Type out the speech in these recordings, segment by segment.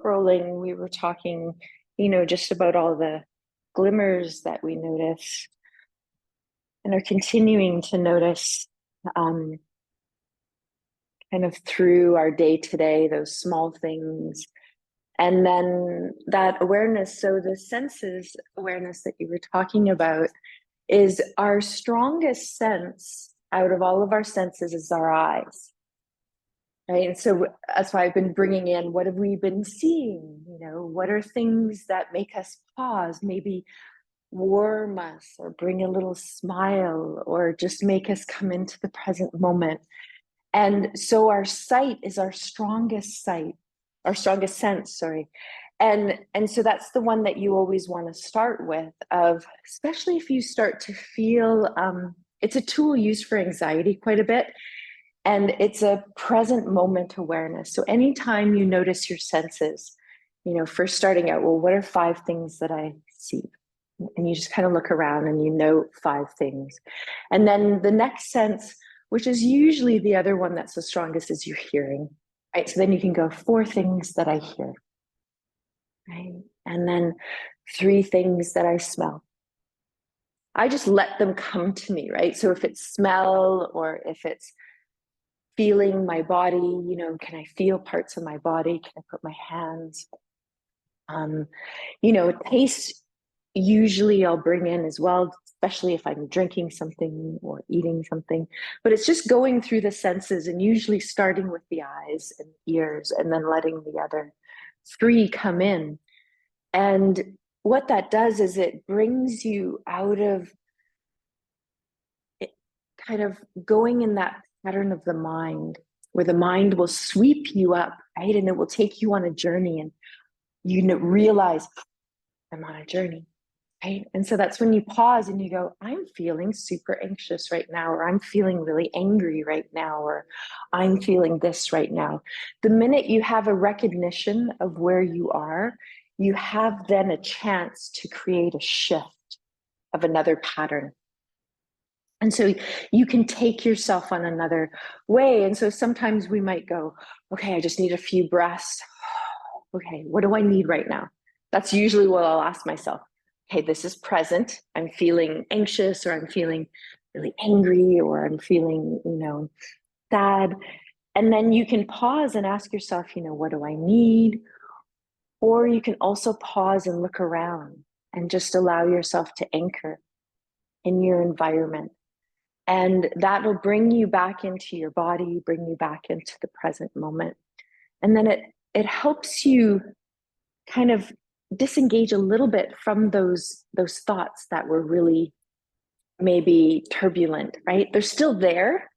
scrolling, we were talking, just about all the glimmers that we notice and are continuing to notice um, kind of through our day to day, those small things. And then that awareness. So, the senses awareness that you were talking about is our strongest sense out of all of our senses is our eyes. Right. And so that's why I've been bringing in what have we been seeing? What are things that make us pause, maybe warm us or bring a little smile or just make us come into the present moment. And so our sight is our strongest sense, sorry. And so that's the one that you always want to start with, of especially if you start to feel it's a tool used for anxiety quite a bit. And it's a present moment awareness. So anytime you notice your senses, first starting out, well, what are 5 things that I see? And you just kind of look around and you note 5 things. And then the next sense, which is usually the other one that's the strongest, is your hearing, right? So then you can go 4 things that I hear, right? And then 3 things that I smell. I just let them come to me, right? So if it's smell or if it's feeling my body, can I feel parts of my body? Can I put my hands? Taste, usually I'll bring in as well, especially if I'm drinking something or eating something. But it's just going through the senses and usually starting with the eyes and ears and then letting the other 3 come in. And what that does is it brings you out of it, kind of going in that pattern of the mind, where the mind will sweep you up, right? And it will take you on a journey, and realize I'm on a journey, right? And so that's when you pause and you go, I'm feeling super anxious right now, or I'm feeling really angry right now, or I'm feeling this right now. The minute you have a recognition of where you are, you have then a chance to create a shift of another pattern. And so you can take yourself on another way. And so sometimes we might go, okay, I just need a few breaths. Okay, what do I need right now? That's usually what I'll ask myself. Okay, this is present. I'm feeling anxious, or I'm feeling really angry, or I'm feeling, sad. And then you can pause and ask yourself, what do I need? Or you can also pause and look around and just allow yourself to anchor in your environment. And that will bring you back into your body, bring you back into the present moment. And then it helps you kind of disengage a little bit from those thoughts that were really maybe turbulent, right? They're still there,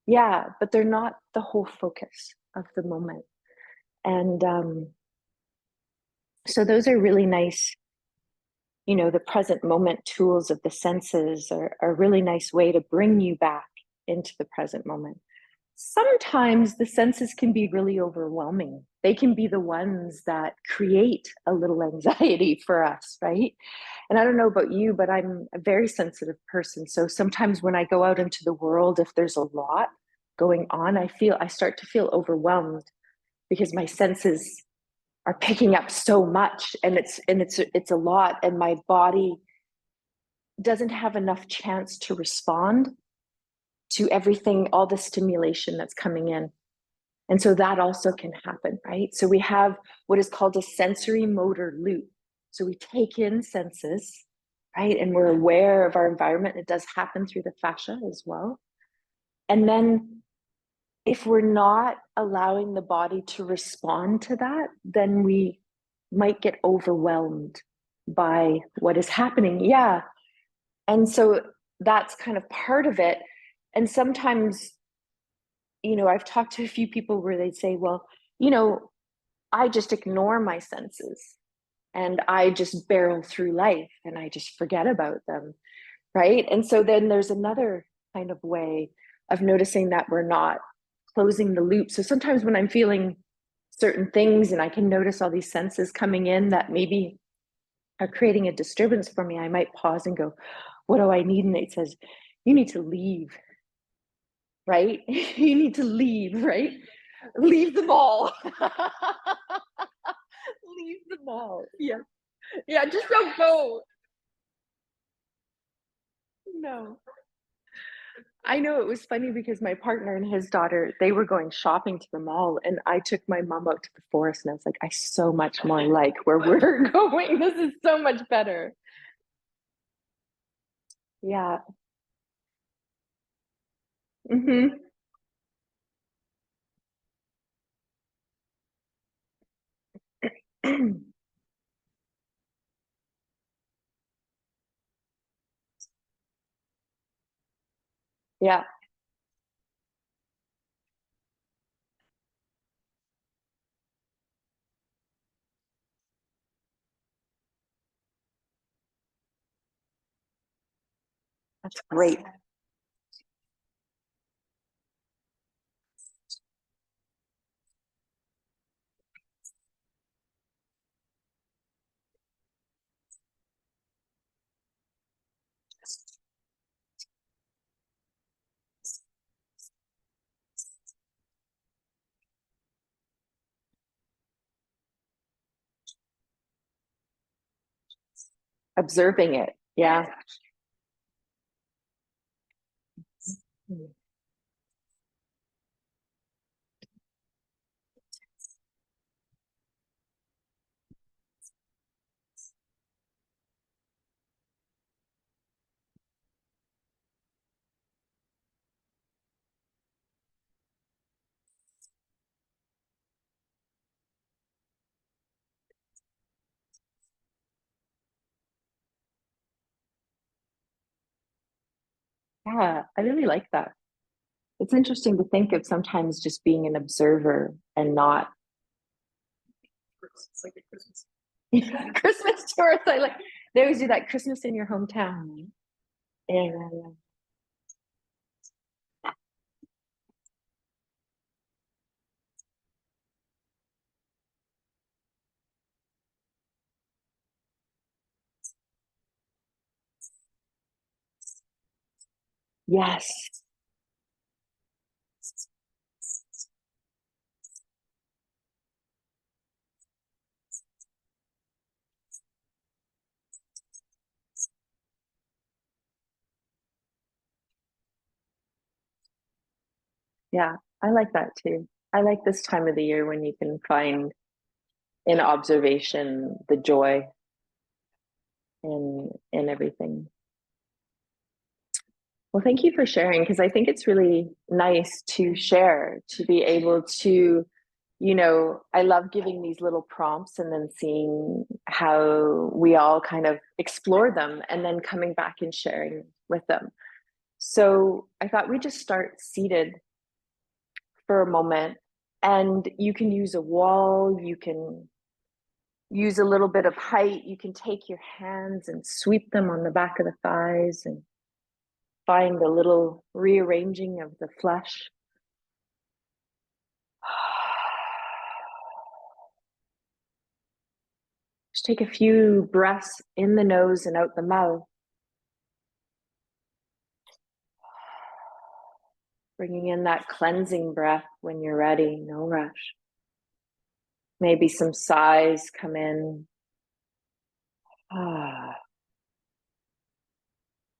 yeah, but they're not the whole focus of the moment. And so those are really nice. The present moment tools of the senses are a really nice way to bring you back into the present moment. Sometimes the senses can be really overwhelming. They can be the ones that create a little anxiety for us, right? And I don't know about you, but I'm a very sensitive person. So sometimes when I go out into the world, if there's a lot going on, I start to feel overwhelmed because my senses are picking up so much, and it's a lot, and my body doesn't have enough chance to respond to everything, all the stimulation that's coming in. And so that also can happen, right? So we have what is called a sensory motor loop. So we take in senses, right? And we're aware of our environment. It does happen through the fascia as well. And then if we're not allowing the body to respond to that, then we might get overwhelmed by what is happening. Yeah. And so that's kind of part of it. And sometimes, I've talked to a few people where they'd say, well, I just ignore my senses and I just barrel through life and I just forget about them. Right. And so then there's another kind of way of noticing that we're not closing the loop. So sometimes when I'm feeling certain things and I can notice all these senses coming in that maybe are creating a disturbance for me, I might pause and go, what do I need? And it says, you need to leave, right? You need to leave, right? Leave them all. Oh, yeah. Yeah, just don't go. No. I know it was funny because my partner and his daughter, they were going shopping to the mall, and I took my mom out to the forest, and I was like, I so much more like where we're going. This is so much better. Yeah. Hmm. Yeah, that's great. Observing it. Yeah. Yeah, I really like that. It's interesting to think of sometimes just being an observer and not it's like a Christmas. Christmas tourists. I like they always do that Christmas in your hometown. And yes, yeah, I like that too. I like this time of the year when you can find in observation the joy in everything. Well, thank you for sharing because I think it's really nice to share, to be able to, I love giving these little prompts and then seeing how we all kind of explore them and then coming back and sharing with them. So I thought we'd just start seated for a moment. And you can use a wall, you can use a little bit of height, you can take your hands and sweep them on the back of the thighs and find a little rearranging of the flesh. Just take a few breaths in the nose and out the mouth, bringing in that cleansing breath when you're ready, no rush. Maybe some sighs come in.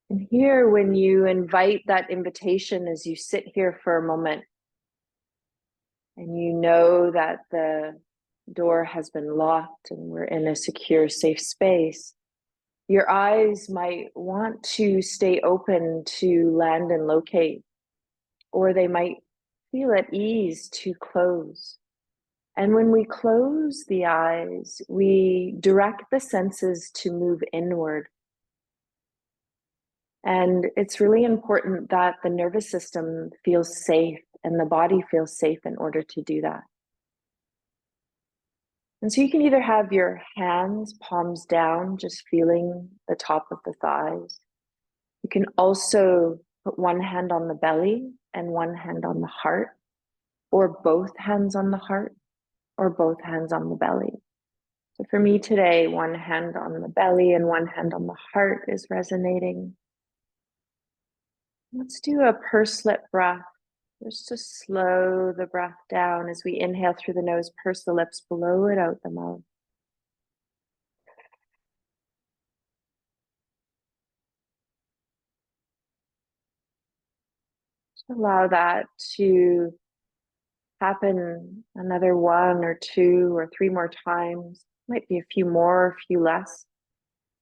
And here, when you invite that invitation as you sit here for a moment, and you know that the door has been locked and we're in a secure, safe space, your eyes might want to stay open to land and locate, or they might feel at ease to close. And when we close the eyes, we direct the senses to move inward. And it's really important that the nervous system feels safe and the body feels safe in order to do that. And so you can either have your hands, palms down, just feeling the top of the thighs. You can also put one hand on the belly and one hand on the heart, or both hands on the heart, or both hands on the belly. So for me today, one hand on the belly and one hand on the heart is resonating. Let's do a pursed lip breath. Just to slow the breath down as we inhale through the nose, purse the lips, blow it out the mouth. Allow that to happen another one or two or three more times. Might be a few more, a few less,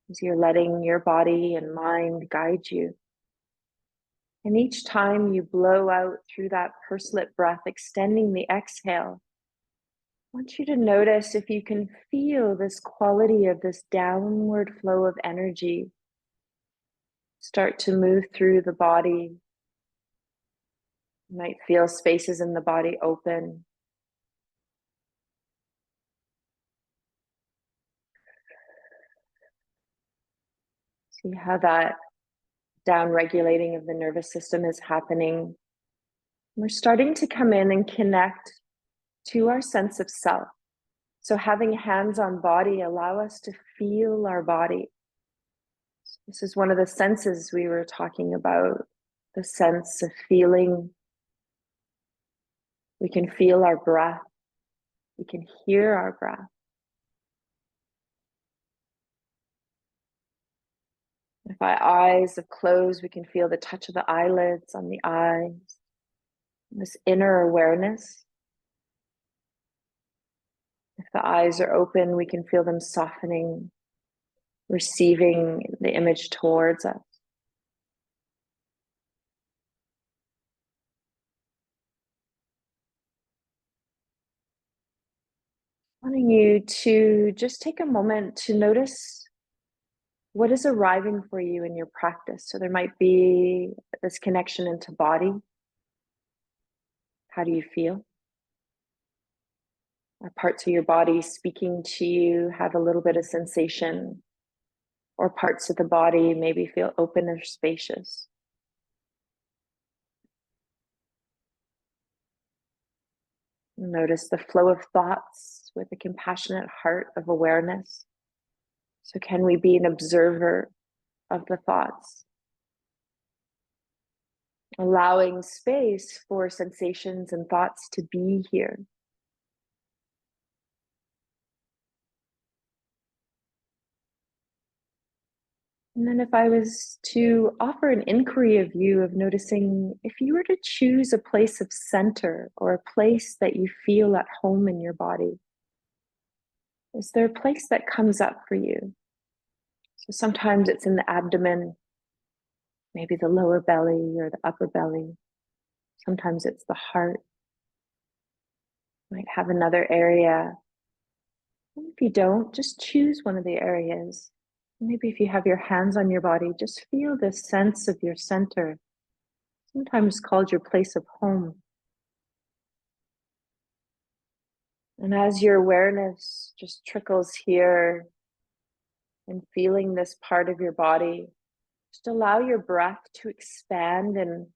as you're letting your body and mind guide you. And each time you blow out through that pursed-lip breath, extending the exhale, I want you to notice if you can feel this quality of this downward flow of energy start to move through the body. You might feel spaces in the body open. See how that down regulating of the nervous system is happening. We're starting to come in and connect to our sense of self. So having hands on body allow us to feel our body. So this is one of the senses we were talking about, the sense of feeling. We can feel our breath. We can hear our breath. If our eyes are closed, we can feel the touch of the eyelids on the eyes. This inner awareness. If the eyes are open, we can feel them softening, receiving the image towards us. Wanting you to just take a moment to notice what is arriving for you in your practice. So there might be this connection into body. How do you feel? Are parts of your body speaking to you, have a little bit of sensation? Or parts of the body maybe feel open or spacious? Notice the flow of thoughts with a compassionate heart of awareness. So can we be an observer of the thoughts? Allowing space for sensations and thoughts to be here. And then if I was to offer an inquiry of you of noticing if you were to choose a place of center or a place that you feel at home in your body, is there a place that comes up for you? So sometimes it's in the abdomen, maybe the lower belly or the upper belly. Sometimes it's the heart. Might have another area. And if you don't, just choose one of the areas. Maybe if you have your hands on your body, just feel this sense of your center, sometimes called your place of home. And as your awareness just trickles here and feeling this part of your body, just allow your breath to expand and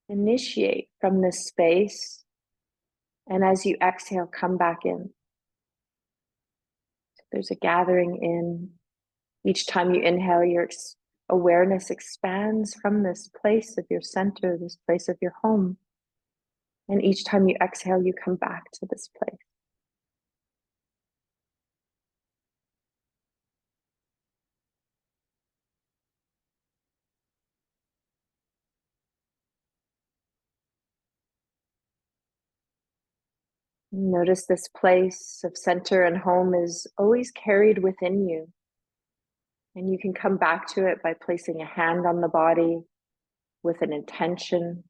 initiate from this space. And as you exhale, come back in. There's a gathering in. Each time you inhale, your awareness expands from this place of your center, this place of your home. And each time you exhale, you come back to this place. Notice this place of center and home is always carried within you. And you can come back to it by placing a hand on the body with an intention.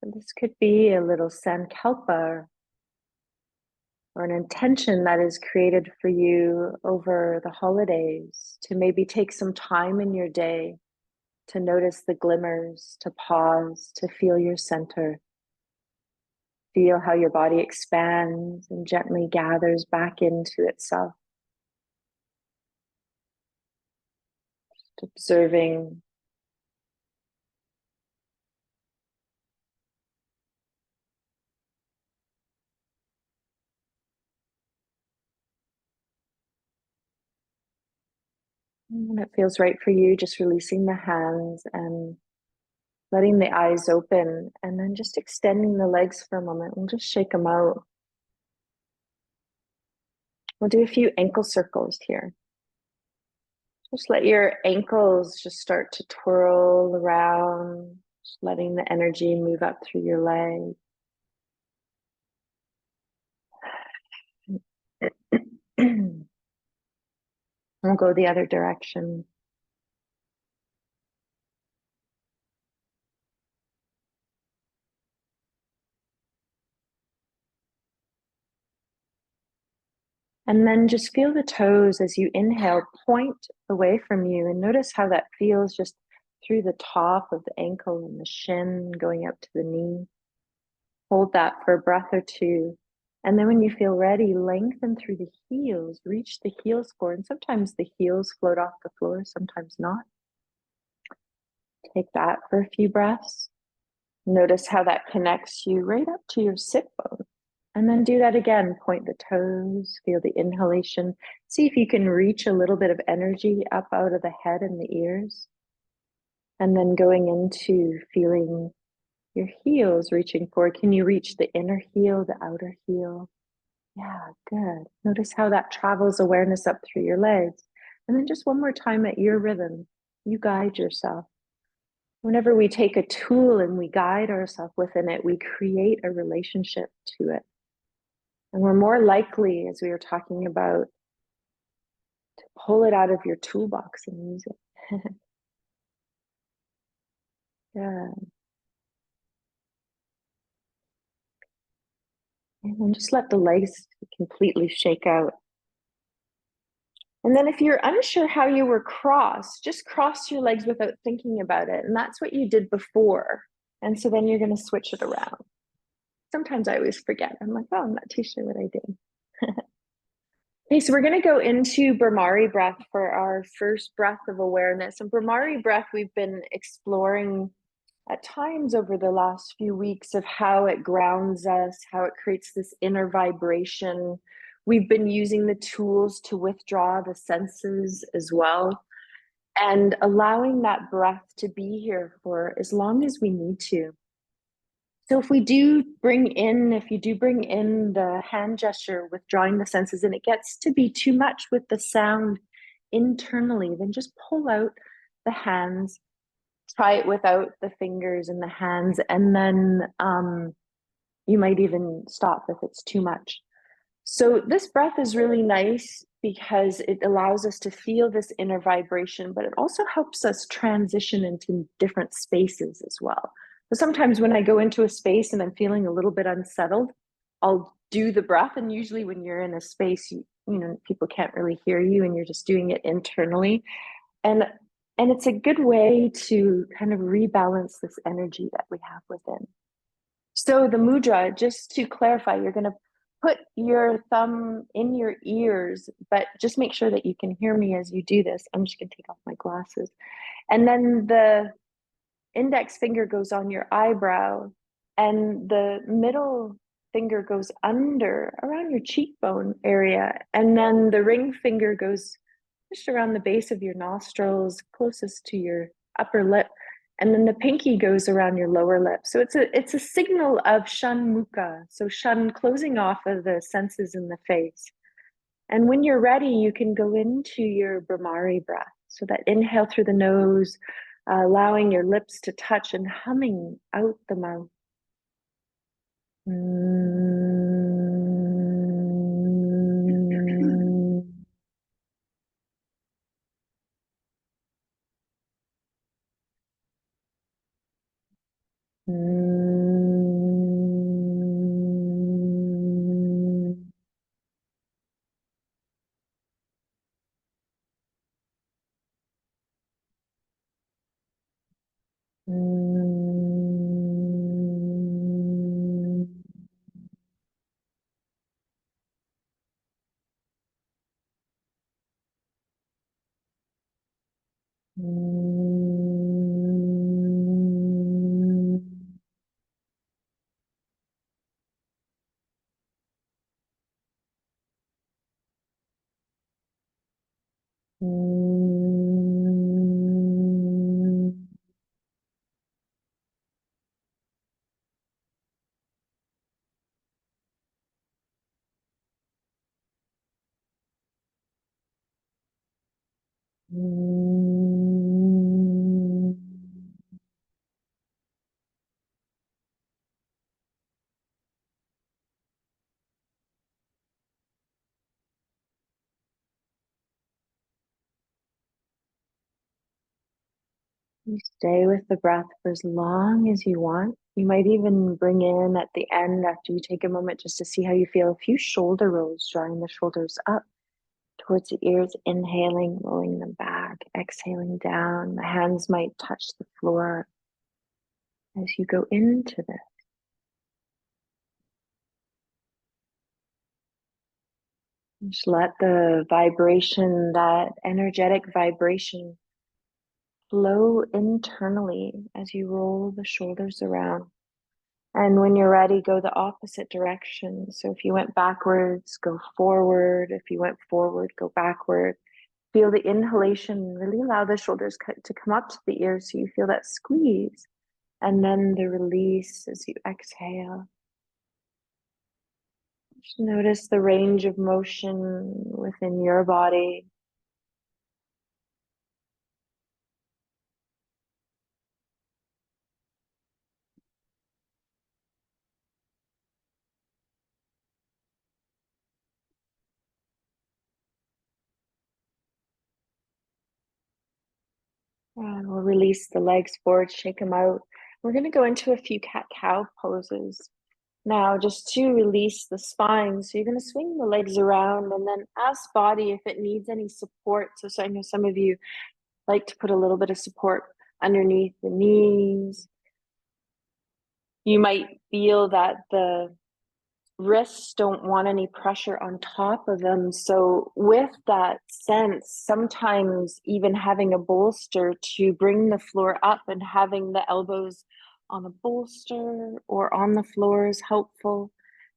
So this could be a little sankalpa or an intention that is created for you over the holidays to maybe take some time in your day to notice the glimmers, to pause, to feel your center. Feel how your body expands and gently gathers back into itself. Just observing When it feels right for you, just releasing the hands and letting the eyes open, and then just extending the legs for a moment. We'll just shake them out. We'll do a few ankle circles here. Just let your ankles just start to twirl around, just letting the energy move up through your leg. We'll go the other direction. And then just feel the toes as you inhale, point away from you, and notice how that feels just through the top of the ankle and the shin going up to the knee. Hold that for a breath or two. And then when you feel ready, lengthen through the heels, reach the heels forward. And sometimes the heels float off the floor, sometimes not. Take that for a few breaths. Notice how that connects you right up to your sit bone. And then do that again. Point the toes, feel the inhalation. See if you can reach a little bit of energy up out of the head and the ears. And then going into feeling your heels reaching forward. Can you reach the inner heel, the outer heel? Yeah, good. Notice how that travels awareness up through your legs. And then just one more time at your rhythm. You guide yourself. Whenever we take a tool and we guide ourselves within it, we create a relationship to it. And we're more likely, as we were talking about, to pull it out of your toolbox and use it. Yeah. And then just let the legs completely shake out. And then if you're unsure how you were crossed, just cross your legs without thinking about it. And that's what you did before. And so then you're going to switch it around. Sometimes I always forget. I'm like, oh, I'm not too sure what I did. Okay, so we're going to go into Bhramari breath for our first breath of awareness. And Bhramari breath, we've been exploring at times over the last few weeks of how it grounds us, how it creates this inner vibration. We've been using the tools to withdraw the senses as well, and allowing that breath to be here for as long as we need to. So if you do bring in the hand gesture, withdrawing the senses, and it gets to be too much with the sound internally, then just pull out the hands, try it without the fingers and the hands, and then you might even stop if it's too much. So this breath is really nice because it allows us to feel this inner vibration, but it also helps us transition into different spaces as well. So sometimes when I go into a space and I'm feeling a little bit unsettled, I'll do the breath. And usually when you're in a space, you know, people can't really hear you and you're just doing it internally. And it's a good way to kind of rebalance this energy that we have within. So the mudra, just to clarify, you're going to put your thumb in your ears, but just make sure that you can hear me as you do this. I'm just going to take off my glasses. And then the index finger goes on your eyebrow, and the middle finger goes under around your cheekbone area. And then the ring finger goes just around the base of your nostrils, closest to your upper lip. And then the pinky goes around your lower lip. So it's a signal of Shanmukha. So Shan, closing off of the senses in the face. And when you're ready, you can go into your Bhramari breath. So that inhale through the nose, allowing your lips to touch and humming out the mouth. You stay with the breath for as long as you want. You might even bring in at the end, after you take a moment, just to see how you feel, a few shoulder rolls, drawing the shoulders up towards the ears, inhaling, rolling them back, exhaling down. The hands might touch the floor as you go into this. Just let the vibration, that energetic vibration, flow internally as you roll the shoulders around. And when you're ready, go the opposite direction. So if you went backwards, go forward. If you went forward, go backward. Feel the inhalation, really allow the shoulders to come up to the ears so you feel that squeeze. And then the release as you exhale. Just notice the range of motion within your body. And we'll release the legs forward, shake them out. We're going to go into a few cat-cow poses now, just to release the spine. So you're going to swing the legs around and then ask body if it needs any support. So I know some of you like to put a little bit of support underneath the knees. You might feel that the wrists don't want any pressure on top of them. So with that sense, sometimes even having a bolster to bring the floor up and having the elbows on a bolster or on the floor is helpful.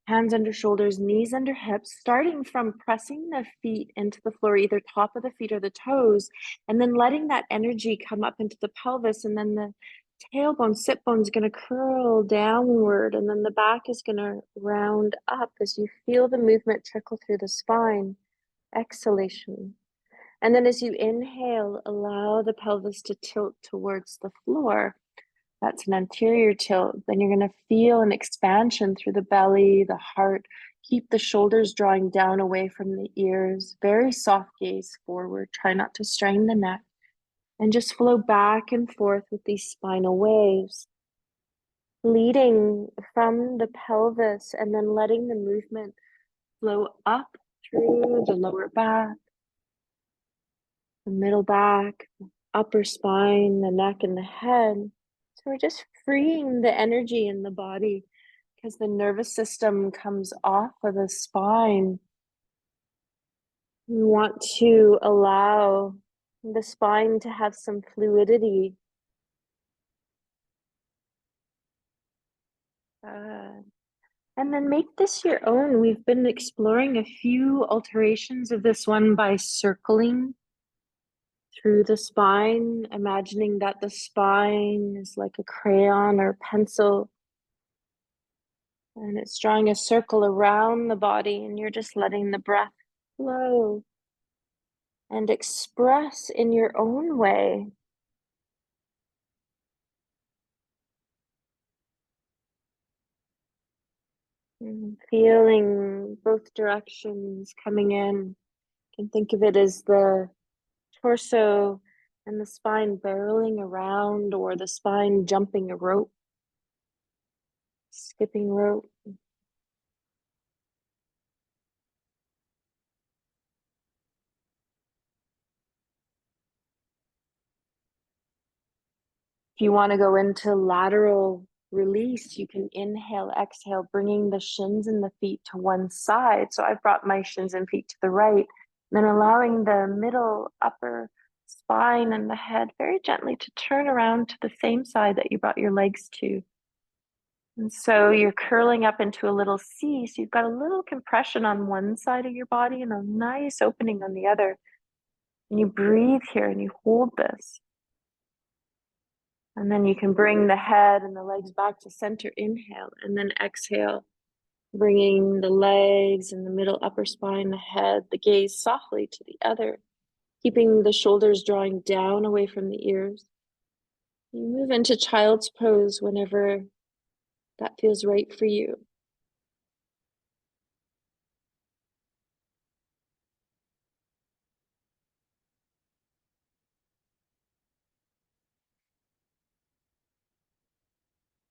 Hands under shoulders, knees under hips, starting from pressing the feet into the floor, either top of the feet or the toes, and then letting that energy come up into the pelvis, and then the tailbone, sit bone is going to curl downward, and then the back is going to round up as you feel the movement trickle through the spine. Exhalation. And then as you inhale, allow the pelvis to tilt towards the floor. That's an anterior tilt. Then you're going to feel an expansion through the belly, the heart. Keep the shoulders drawing down away from the ears. Very soft gaze forward. Try not to strain the neck. And just flow back and forth with these spinal waves, leading from the pelvis and then letting the movement flow up through the lower back, the middle back, upper spine, the neck, and the head. So we're just freeing the energy in the body because the nervous system comes off of the spine. We want to allow the spine to have some fluidity. And then make this your own. We've been exploring a few alterations of this one by circling through the spine, imagining that the spine is like a crayon or pencil, and it's drawing a circle around the body, and you're just letting the breath flow and express in your own way. And feeling both directions coming in. You can think of it as the torso and the spine barreling around, or the spine jumping a rope, skipping rope. If you want to go into lateral release, you can inhale, exhale, bringing the shins and the feet to one side. So I've brought my shins and feet to the right, then allowing the middle, upper spine and the head very gently to turn around to the same side that you brought your legs to. And so you're curling up into a little C. So you've got a little compression on one side of your body and a nice opening on the other. And you breathe here and you hold this. And then you can bring the head and the legs back to center. Inhale, and then exhale, bringing the legs and the middle upper spine, the head, the gaze softly to the other, keeping the shoulders drawing down away from the ears. You move into child's pose whenever that feels right for you.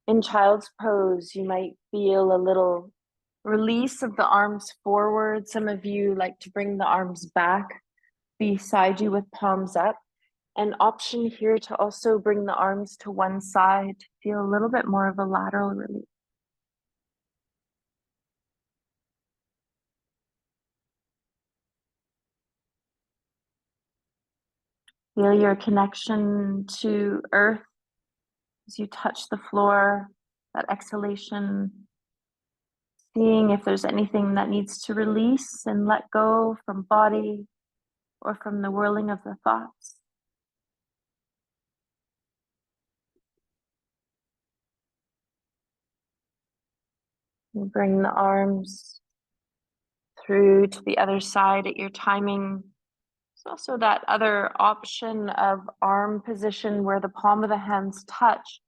In child's pose, you might feel a little release of the arms forward. Some of you like to bring the arms back beside you with palms up. An option here to also bring the arms to one side to feel a little bit more of a lateral release. Feel your connection to earth as you touch the floor, that exhalation, seeing if there's anything that needs to release and let go from body or from the whirling of the thoughts. You bring the arms through to the other side at your timing. There's also that other option of arm position where the palm of the hands touch,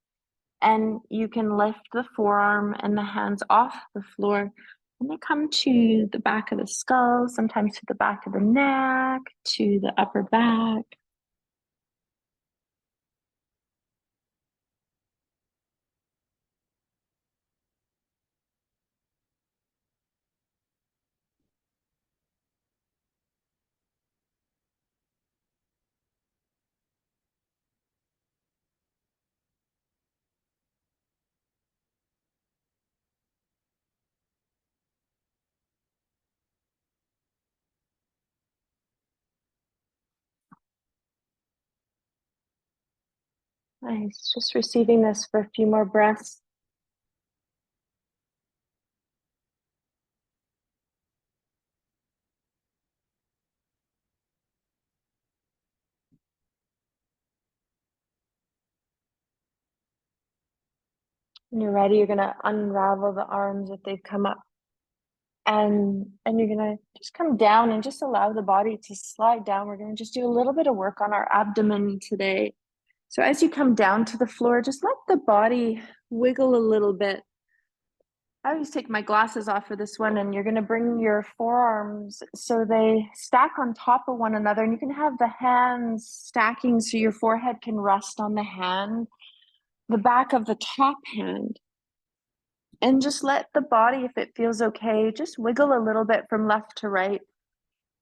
and you can lift the forearm and the hands off the floor, and they come to the back of the skull, sometimes to the back of the neck, to the upper back. Nice. Just receiving this for a few more breaths. When you're ready, you're going to unravel the arms if they've come up. And you're going to just come down and just allow the body to slide down. We're going to just do a little bit of work on our abdomen today. So as you come down to the floor, just let the body wiggle a little bit. I always take my glasses off for this one, and you're going to bring your forearms so they stack on top of one another, and you can have the hands stacking so your forehead can rest on the hand, the back of the top hand. And just let the body, if it feels okay, just wiggle a little bit from left to right.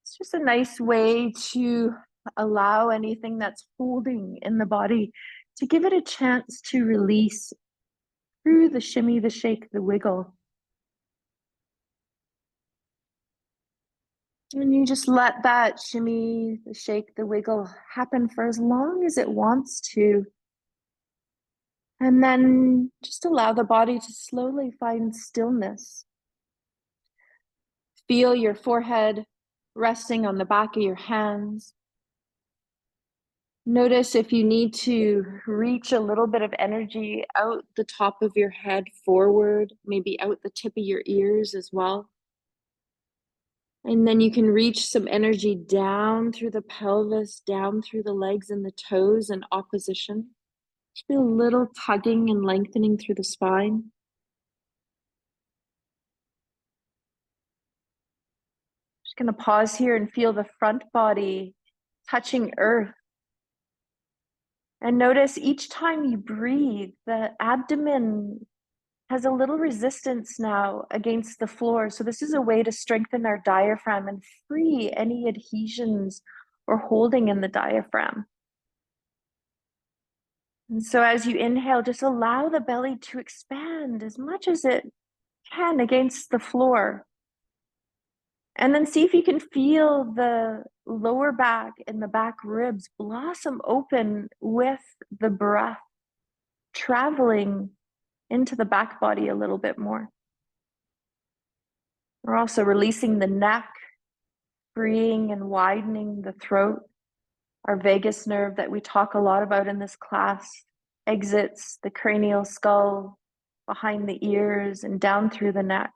It's just a nice way to allow anything that's holding in the body to give it a chance to release through the shimmy, the shake, the wiggle. And you just let that shimmy, the shake, the wiggle happen for as long as it wants to. And then just allow the body to slowly find stillness. Feel your forehead resting on the back of your hands. Notice if you need to reach a little bit of energy out the top of your head forward, maybe out the tip of your ears as well. And then you can reach some energy down through the pelvis, down through the legs and the toes in opposition. Just feel a little tugging and lengthening through the spine. Just going to pause here and feel the front body touching earth. And notice each time you breathe, the abdomen has a little resistance now against the floor. So this is a way to strengthen our diaphragm and free any adhesions or holding in the diaphragm. And so as you inhale, just allow the belly to expand as much as it can against the floor. And then see if you can feel the lower back and the back ribs blossom open with the breath, traveling into the back body a little bit more. We're also releasing the neck, freeing and widening the throat. Our vagus nerve that we talk a lot about in this class exits the cranial skull, behind the ears, and down through the neck.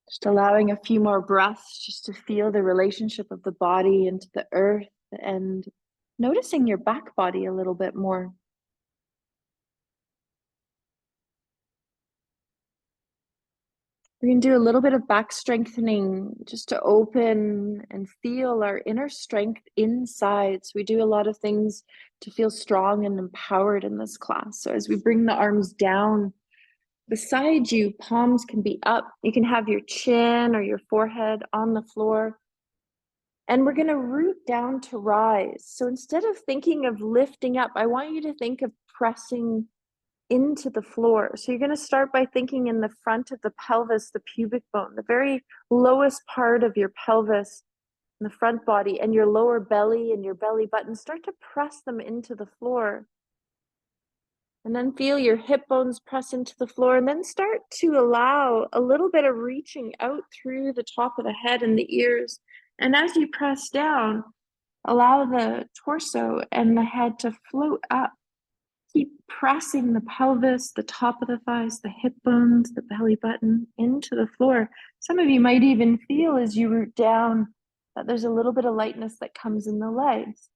Just allowing a few more breaths just to feel the relationship of the body into the earth and noticing your back body a little bit more. We're going to do a little bit of back strengthening just to open and feel our inner strength inside. So we do a lot of things to feel strong and empowered in this class. So as we bring the arms down beside you, palms can be up. You can have your chin or your forehead on the floor. And we're going to root down to rise. So instead of thinking of lifting up, I want you to think of pressing into the floor. So you're going to start by thinking in the front of the pelvis, the pubic bone, the very lowest part of your pelvis, the front body, and your lower belly and your belly button. Start to press them into the floor. And then feel your hip bones press into the floor, and then start to allow a little bit of reaching out through the top of the head and the ears. And as you press down, allow the torso and the head to float up. Keep pressing the pelvis, the top of the thighs, the hip bones, the belly button into the floor. Some of you might even feel as you root down that there's a little bit of lightness that comes in the legs.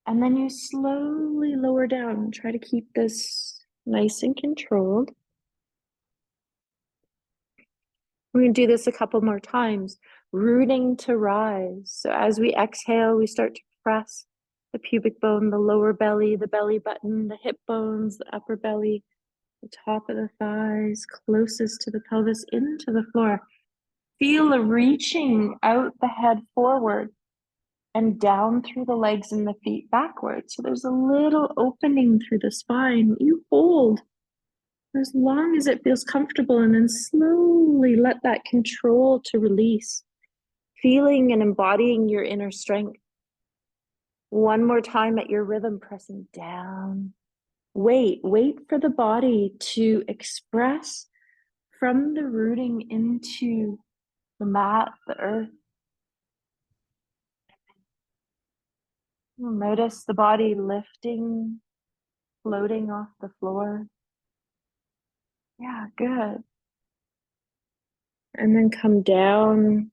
And then you slowly lower down. Try to keep this nice and controlled. We're going to do this a couple more times, rooting to rise. So as we exhale, we start to press the pubic bone, the lower belly, the belly button, the hip bones, the upper belly, the top of the thighs, closest to the pelvis, into the floor. Feel a reaching out the head forward and down through the legs and the feet backwards. So there's a little opening through the spine. You hold as long as it feels comfortable, and then slowly let that control to release, feeling and embodying your inner strength. One more time at your rhythm, pressing down. Wait for the body to express from the rooting into the mat, the earth. You'll notice the body lifting, floating off the floor. Yeah, good. And then come down.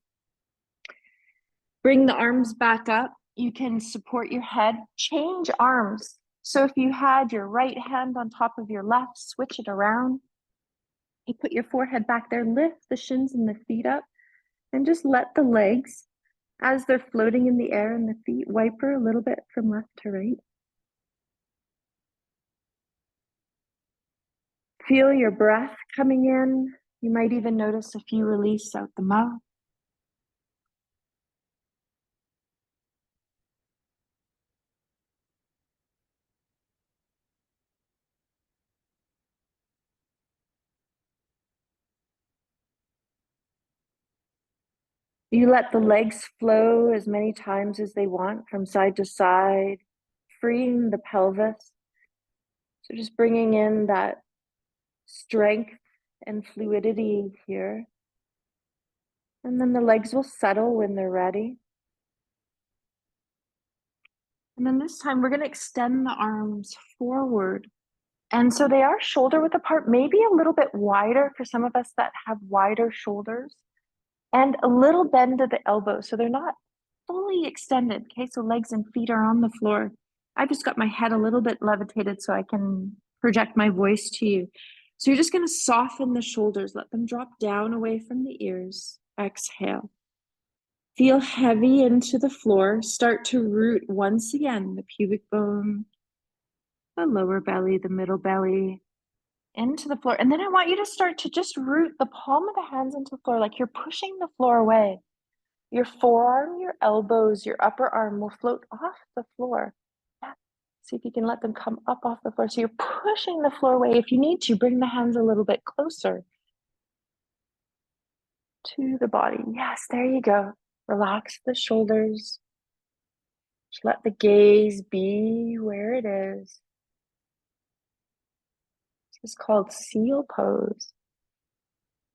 Bring the arms back up. You can support your head. Change arms. So if you had your right hand on top of your left, switch it around. You put your forehead back there, lift the shins and the feet up, and just let the legs, as they're floating in the air and the feet, wiper a little bit from left to right. Feel your breath coming in. You might even notice a few release out the mouth. You let the legs flow as many times as they want from side to side, freeing the pelvis. So just bringing in that strength and fluidity here. And then the legs will settle when they're ready. And then this time we're going to extend the arms forward. And so they are shoulder width apart, maybe a little bit wider for some of us that have wider shoulders, and a little bend at the elbow. So they're not fully extended. Okay, so legs and feet are on the floor. I just got my head a little bit levitated so I can project my voice to you. So you're just going to soften the shoulders, let them drop down away from the ears. Exhale. Feel heavy into the floor. Start to root once again the pubic bone, the lower belly, the middle belly, into the floor. And then I want you to start to just root the palm of the hands into the floor like you're pushing the floor away. Your forearm, your elbows, your upper arm will float off the floor. See if you can let them come up off the floor. So you're pushing the floor away. If you need to, bring the hands a little bit closer to the body. Yes, there you go. Relax the shoulders. Just let the gaze be where it is. This is called seal pose.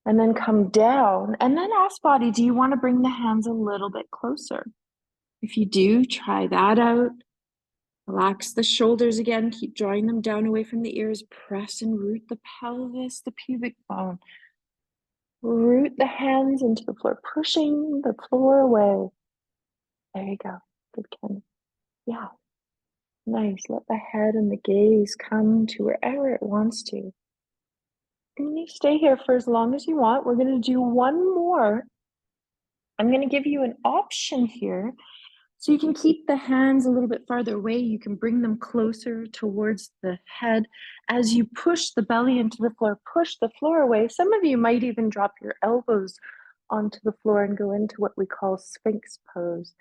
And then come down. And then ask body, do you want to bring the hands a little bit closer? If you do, try that out. Relax the shoulders again. Keep drawing them down away from the ears. Press and root the pelvis, the pubic bone. Root the hands into the floor, pushing the floor away. There you go. Good, Ken. Yeah. Nice. Let the head and the gaze come to wherever it wants to. And you stay here for as long as you want. We're going to do one more. I'm going to give you an option here. So you can keep the hands a little bit farther away. You can bring them closer towards the head. As you push the belly into the floor, push the floor away. Some of you might even drop your elbows onto the floor and go into what we call Sphinx pose.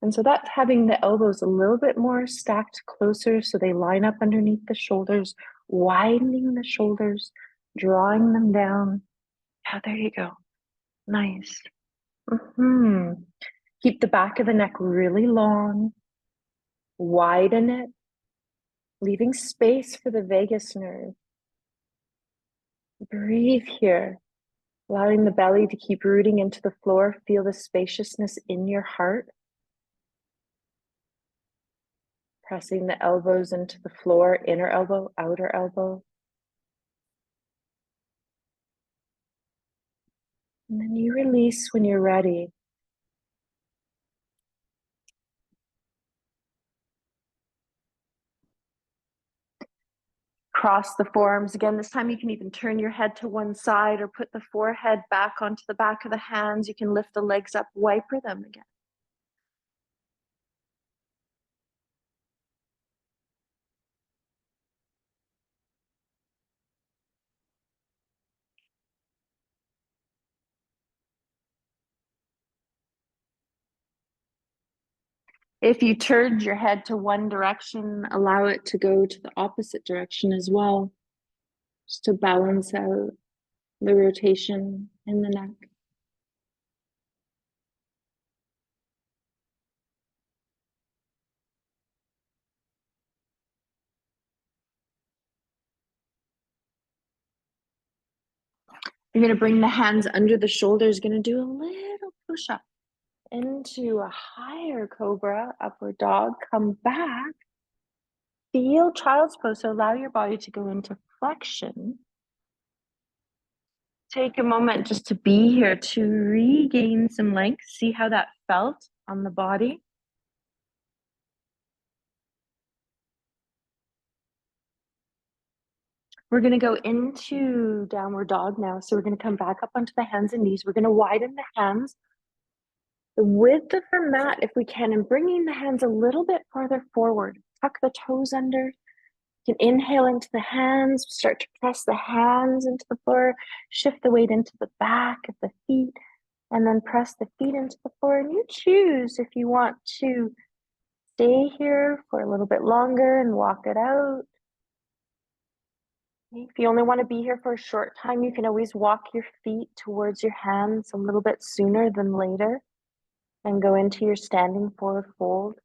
And so that's having the elbows a little bit more stacked closer so they line up underneath the shoulders, widening the shoulders, drawing them down. Yeah, there you go. Nice. Keep the back of the neck really long. Widen it, leaving space for the vagus nerve. Breathe here, allowing the belly to keep rooting into the floor. Feel the spaciousness in your heart. Pressing the elbows into the floor, inner elbow, outer elbow. And then you release when you're ready. Cross the forearms again. This time you can even turn your head to one side or put the forehead back onto the back of the hands. You can lift the legs up, wiper them again. If you turned your head to one direction, allow it to go to the opposite direction as well, just to balance out the rotation in the neck. You're going to bring the hands under the shoulders, going to do a little push-up into a higher cobra, upward dog. Come back. Feel child's pose, so allow your body to go into flexion. Take a moment just to be here to regain some length. See how that felt on the body. We're going to go into downward dog now. So we're going to come back up onto the hands and knees. We're going to widen the hands, the width of the mat if we can, and bringing the hands a little bit farther forward. Tuck the toes under. You can inhale into the hands, start to press the hands into the floor, shift the weight into the back of the feet, and then press the feet into the floor. And you choose if you want to stay here for a little bit longer and walk it out. If you only want to be here for a short time, you can always walk your feet towards your hands a little bit sooner than later and go into your standing forward fold.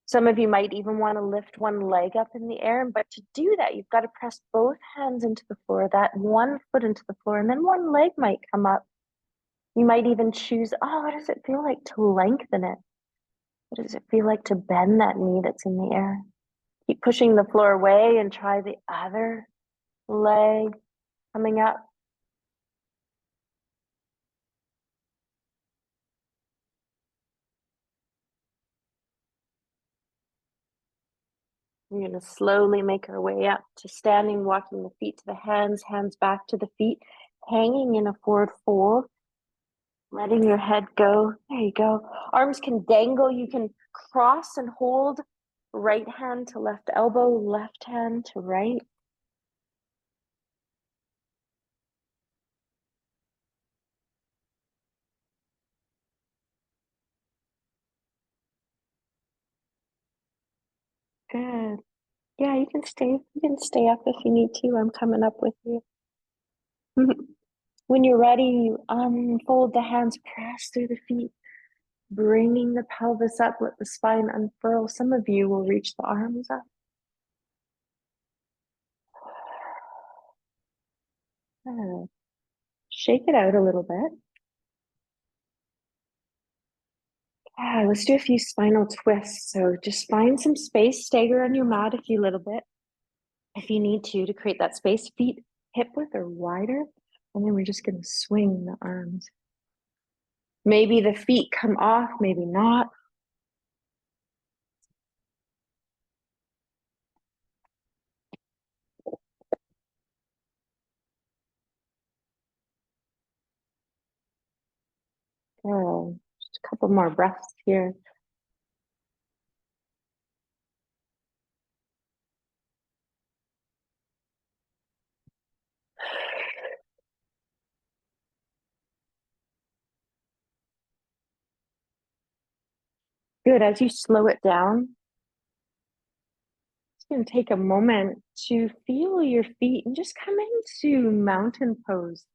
Some of you might even want to lift one leg up in the air, but to do that, you've got to press both hands into the floor, that one foot into the floor, and then one leg might come up. You might even choose, oh, what does it feel like to lengthen it? What does it feel like to bend that knee that's in the air? Keep pushing the floor away and try the other leg coming up. We're going to slowly make our way up to standing, walking the feet to the hands, hands back to the feet, hanging in a forward fold, letting your head go. There you go. Arms can dangle. You can cross and hold. Right hand to left elbow, left hand to right. Good. Yeah, you can stay. You can stay up if you need to. I'm coming up with you. When you're ready, you unfold the hands, press through the feet, bringing the pelvis up, let the spine unfurl. Some of you will reach the arms up. Shake it out a little bit. Let's do a few spinal twists. So just find some space, stagger on your mat a few little bit. If you need to create that space, feet hip width or wider. And then we're just going to swing the arms. Maybe the feet come off, maybe not. Good. Just a couple more breaths here. Good. As you slow it down, just going to take a moment to feel your feet and just come into mountain pose.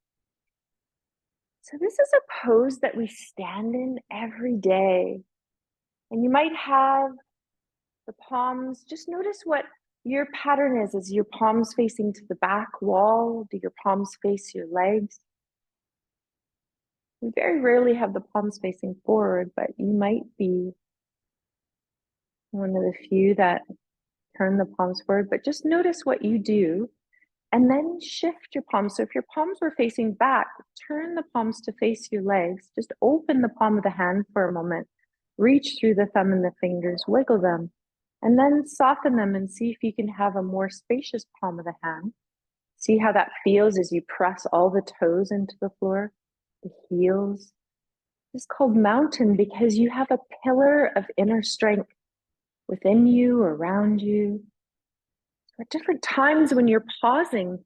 So this is a pose that we stand in every day. And you might have the palms, just notice what your pattern is. Is your palms facing to the back wall? Do your palms face your legs? We very rarely have the palms facing forward, but you might be one of the few that turn the palms forward. But just notice what you do and then shift your palms. So if your palms were facing back, turn the palms to face your legs. Just open the palm of the hand for a moment. Reach through the thumb and the fingers, wiggle them, and then soften them and see if you can have a more spacious palm of the hand. See how that feels as you press all the toes into the floor, the heels. It's called mountain because you have a pillar of inner strength within you, around you. At different times when you're pausing,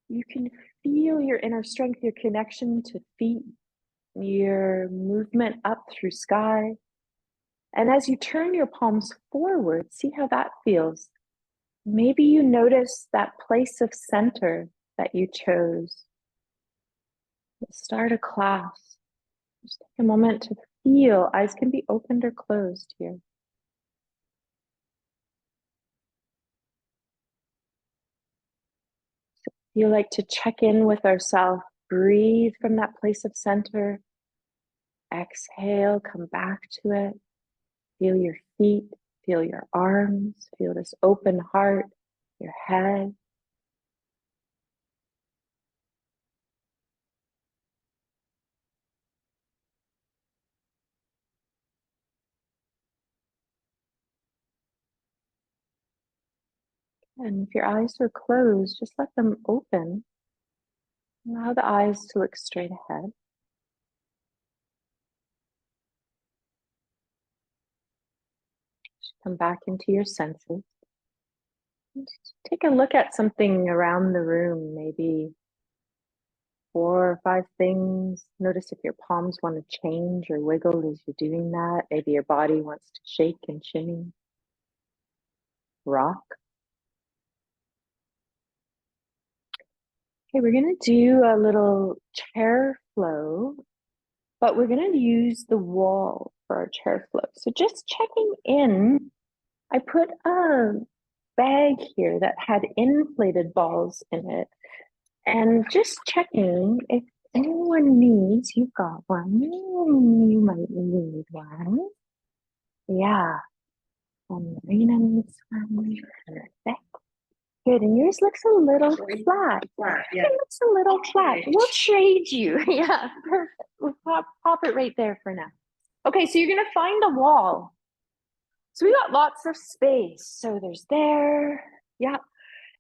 you can feel your inner strength, your connection to feet, your movement up through sky. And as you turn your palms forward, see how that feels. Maybe you notice that place of center that you chose. Let's start a class. Just take a moment to feel. Eyes can be opened or closed here. So you like to check in with ourselves. Breathe from that place of center. Exhale, come back to it. Feel your feet, feel your arms, feel this open heart, your head. And if your eyes are closed, just let them open. Allow the eyes to look straight ahead. Just come back into your senses. Just take a look at something around the room, maybe 4 or 5 things. Notice if your palms want to change or wiggle as you're doing that. Maybe your body wants to shake and shimmy, rock. Okay, we're going to do a little chair flow, but we're going to use the wall for our chair flow. So just checking in, I put a bag here that had inflated balls in it, and just checking if anyone needs, you've got one, you might need one. Yeah, and Marina needs one. Perfect. Good, and yours looks a little flat. Yeah. It looks a little flat. We'll trade you. Yeah, perfect. We'll pop it right there for now. Okay, so you're gonna find a wall. So we got lots of space. So there's there. Yeah.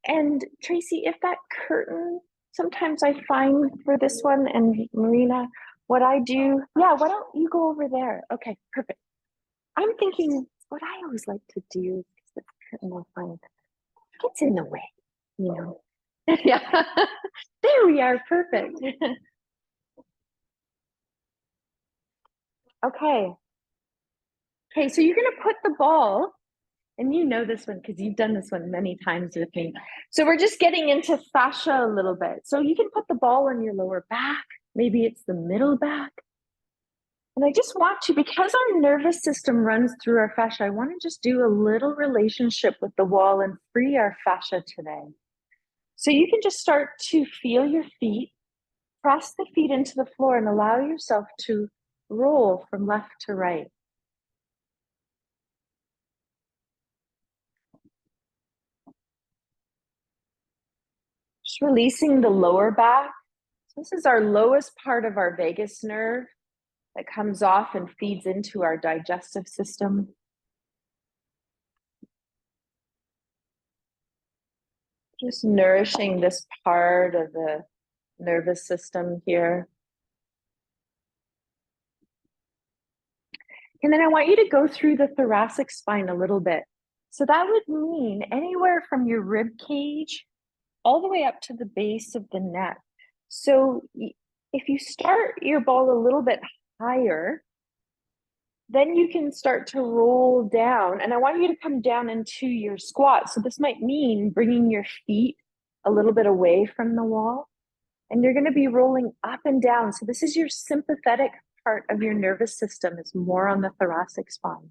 And Tracy, if that curtain, sometimes I find for this one, and Marina, what I do, yeah, why don't you go over there? Okay, perfect. I'm thinking what I always like to do, because the curtain I find gets in the way, you know. Yeah, there we are, perfect. Okay. Okay, so you're gonna put the ball, and you know this one because you've done this one many times with me. So we're just getting into fascia a little bit. So you can put the ball on your lower back, maybe it's the middle back. And I just want to, because our nervous system runs through our fascia, I want to just do a little relationship with the wall and free our fascia today. So you can just start to feel your feet, press the feet into the floor, and allow yourself to roll from left to right. Just releasing the lower back. So this is our lowest part of our vagus nerve that comes off and feeds into our digestive system. Just nourishing this part of the nervous system here. And then I want you to go through the thoracic spine a little bit. So that would mean anywhere from your rib cage all the way up to the base of the neck. So if you start your ball a little bit higher, then you can start to roll down. And I want you to come down into your squat. So this might mean bringing your feet a little bit away from the wall. And you're going to be rolling up and down. So this is your sympathetic part of your nervous system. Is more on the thoracic spine.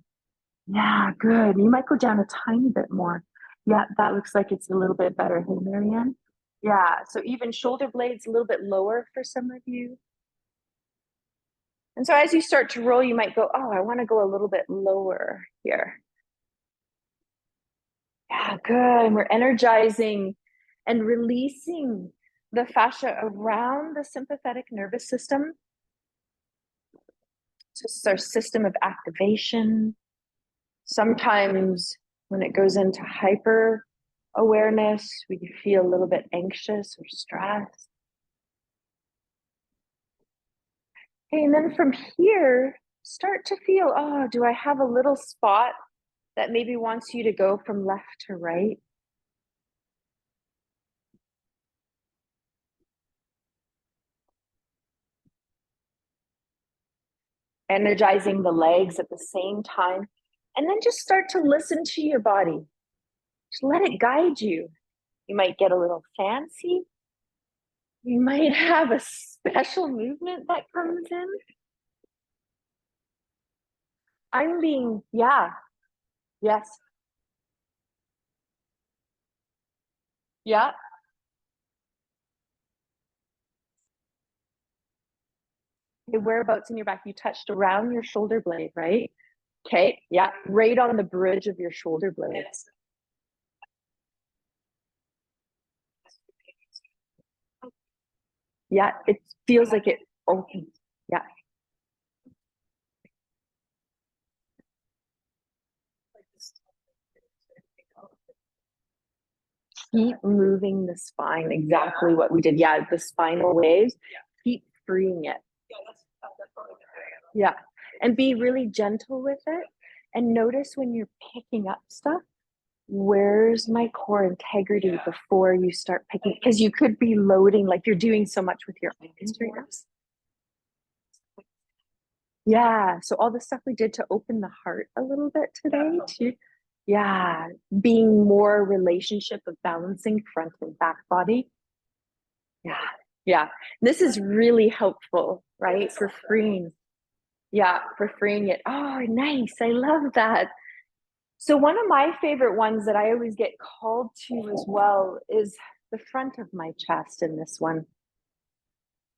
Yeah, good. You might go down a tiny bit more. Yeah, that looks like it's a little bit better. Hey, Marianne? Yeah, so even shoulder blades a little bit lower for some of you. And so as you start to roll, you might go, oh, I want to go a little bit lower here. Yeah, good. And we're energizing and releasing the fascia around the sympathetic nervous system. So this is our system of activation. Sometimes when it goes into hyper awareness, we feel a little bit anxious or stressed. Okay, and then from here, start to feel, oh, do I have a little spot that maybe wants you to go from left to right? Energizing the legs at the same time. And then just start to listen to your body. Just let it guide you. You might get a little fancy. You might have a special movement that comes in. I'm being, yeah, yes. Yeah. Okay, whereabouts in your back? You touched around your shoulder blade, right? Okay, yeah, right on the bridge of your shoulder blades. Yeah, it feels like it opens. Yeah. Keep moving the spine, exactly what we did. Yeah, the spinal waves, keep freeing it. Yeah, and be really gentle with it. And notice when you're picking up stuff, where's my core integrity before you start picking? Because you could be loading, like you're doing so much with your eyes right now. Yeah, so all the stuff we did to open the heart a little bit today, too. Yeah, being more relationship of balancing front and back body. Yeah, yeah. This is really helpful, right? For freeing. Yeah, for freeing it. Oh, nice. I love that. So one of my favorite ones that I always get called to as well is the front of my chest in this one.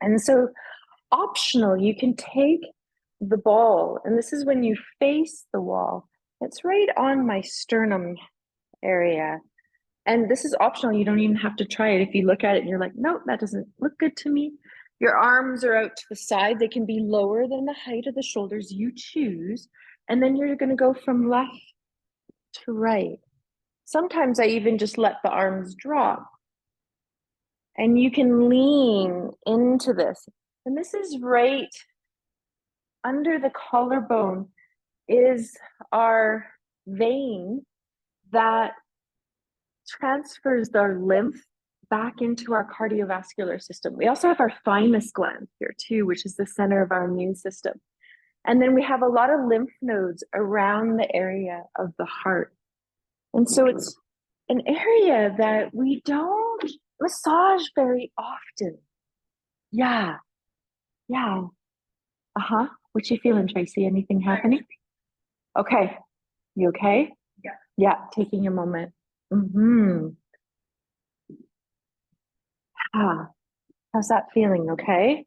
And so optional, you can take the ball, and this is when you face the wall. It's right on my sternum area. And this is optional. You don't even have to try it. If you look at it and you're like, nope, that doesn't look good to me. Your arms are out to the side. They can be lower than the height of the shoulders. You choose. And then you're going to go from left to right. Sometimes I even just let the arms drop. And you can lean into this. And this is right under the collarbone is our vein that transfers our lymph back into our cardiovascular system. We also have our thymus gland here too, which is the center of our immune system. And then we have a lot of lymph nodes around the area of the heart. And so it's an area that we don't massage very often. Yeah. Yeah. Uh-huh. What you feeling, Tracy? Anything happening? Okay. You okay? Yeah. Yeah, taking a moment. Mm-hmm. Ah, how's that feeling? Okay.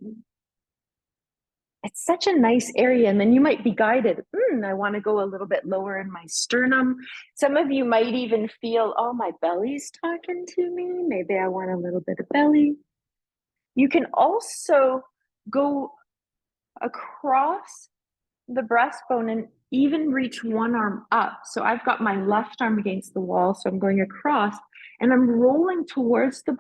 It's such a nice area. And then you might be guided. I want to go a little bit lower in my sternum. Some of you might even feel, oh, my belly's talking to me. Maybe I want a little bit of belly. You can also go across the breastbone and even reach one arm up. So I've got my left arm against the wall. So I'm going across and I'm rolling towards the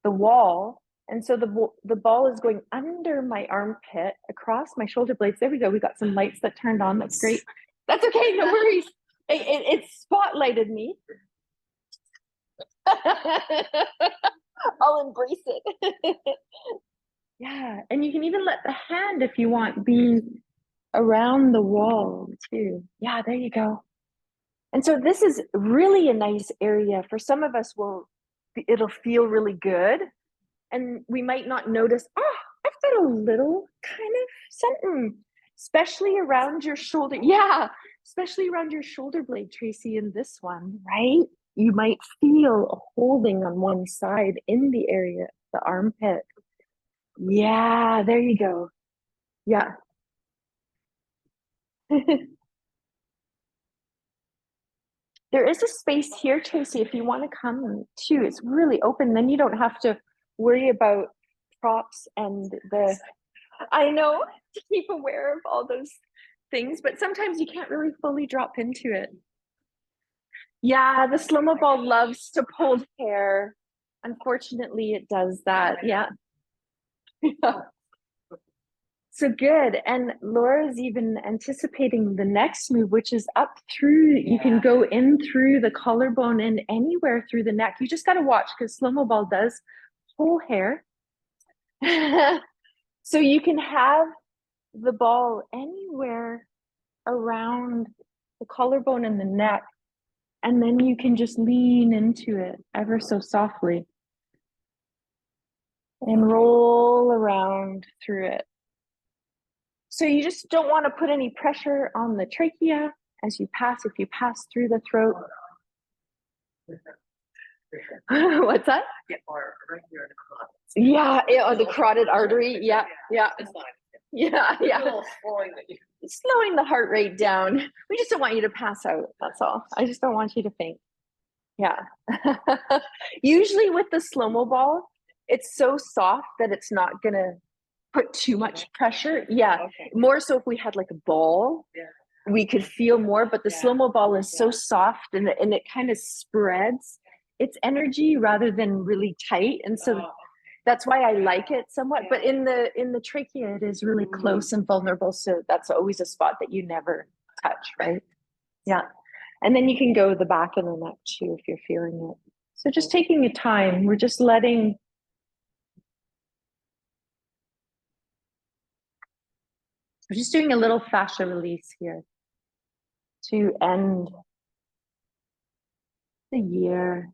wall, And so the ball is going under my armpit, across my shoulder blades. There we go. We got some lights that turned on. That's great. That's okay. No worries. It spotlighted me. I'll embrace it. Yeah. And you can even let the hand, if you want, be around the wall too. Yeah, there you go. And so this is really a nice area. For some of us, it'll feel really good. And we might not notice, oh, I've got a little kind of something, especially around your shoulder. Yeah, especially around your shoulder blade, Tracy, in this one, right? You might feel a holding on one side in the area, the armpit. Yeah, there you go. Yeah. There is a space here, Tracy, if you want to come too. It's really open. Then you don't have to worry about props and I know, to keep aware of all those things, but sometimes you can't really fully drop into it. Yeah, the slow-mo ball loves to pull hair. Unfortunately, it does that. Yeah. Yeah. So good. And Laura's even anticipating the next move, which is up through, you can go in through the collarbone and anywhere through the neck. You just got to watch because slow-mo ball does pull hair. So you can have the ball anywhere around the collarbone and the neck, and then you can just lean into it ever so softly and roll around through it. So you just don't want to put any pressure on the trachea as you pass, if you pass through the throat. What's that? Right here in the carotid. Yeah, the carotid artery. Yeah. Yeah. Slowing the heart rate down. We just don't want you to pass out. That's all. I just don't want you to faint. Yeah. Usually with the slow-mo ball, it's so soft that it's not going to put too much pressure. Yeah. Okay. More so if we had like a ball, we could feel more, but the slow-mo ball is so soft and it kind of spreads its energy rather than really tight. And so that's why I like it somewhat. But in the trachea, it is really close and vulnerable. So that's always a spot that you never touch, right? Yeah. And then you can go the back of the neck too if you're feeling it. So just taking your time, we're just letting. We're just doing a little fascia release here to end the year.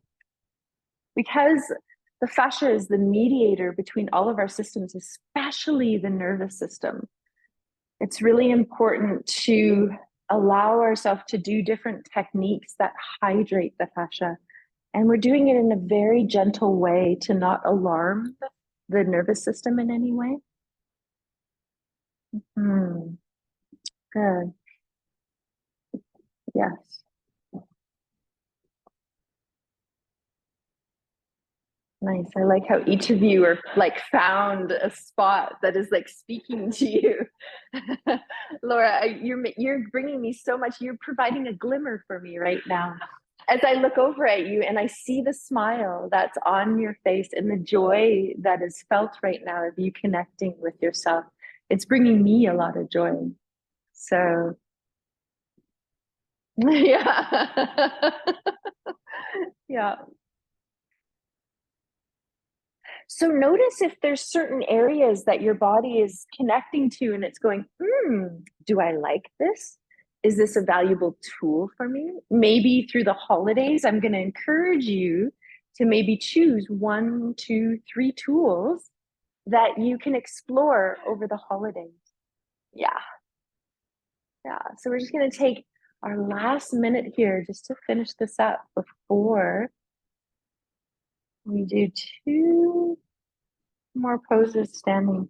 Because the fascia is the mediator between all of our systems, especially the nervous system. It's really important to allow ourselves to do different techniques that hydrate the fascia. And we're doing it in a very gentle way to not alarm the nervous system in any way. Good. Yes. Nice. I like how each of you are like found a spot that is like speaking to you. Laura, you're bringing me so much. You're providing a glimmer for me right now. As I look over at you and I see the smile that's on your face and the joy that is felt right now of you connecting with yourself, it's bringing me a lot of joy. So, yeah. Yeah. So notice if there's certain areas that your body is connecting to and it's going, do I like this? Is this a valuable tool for me? Maybe through the holidays, I'm going to encourage you to maybe choose 1, 2, 3 tools that you can explore over the holidays. Yeah. So we're just going to take our last minute here just to finish this up before we do 2 more poses standing.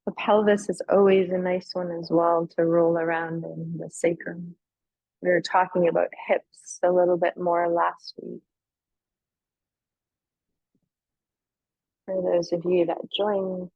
The pelvis is always a nice one as well to roll around in the sacrum. We were talking about hips a little bit more last week. For those of you that joined.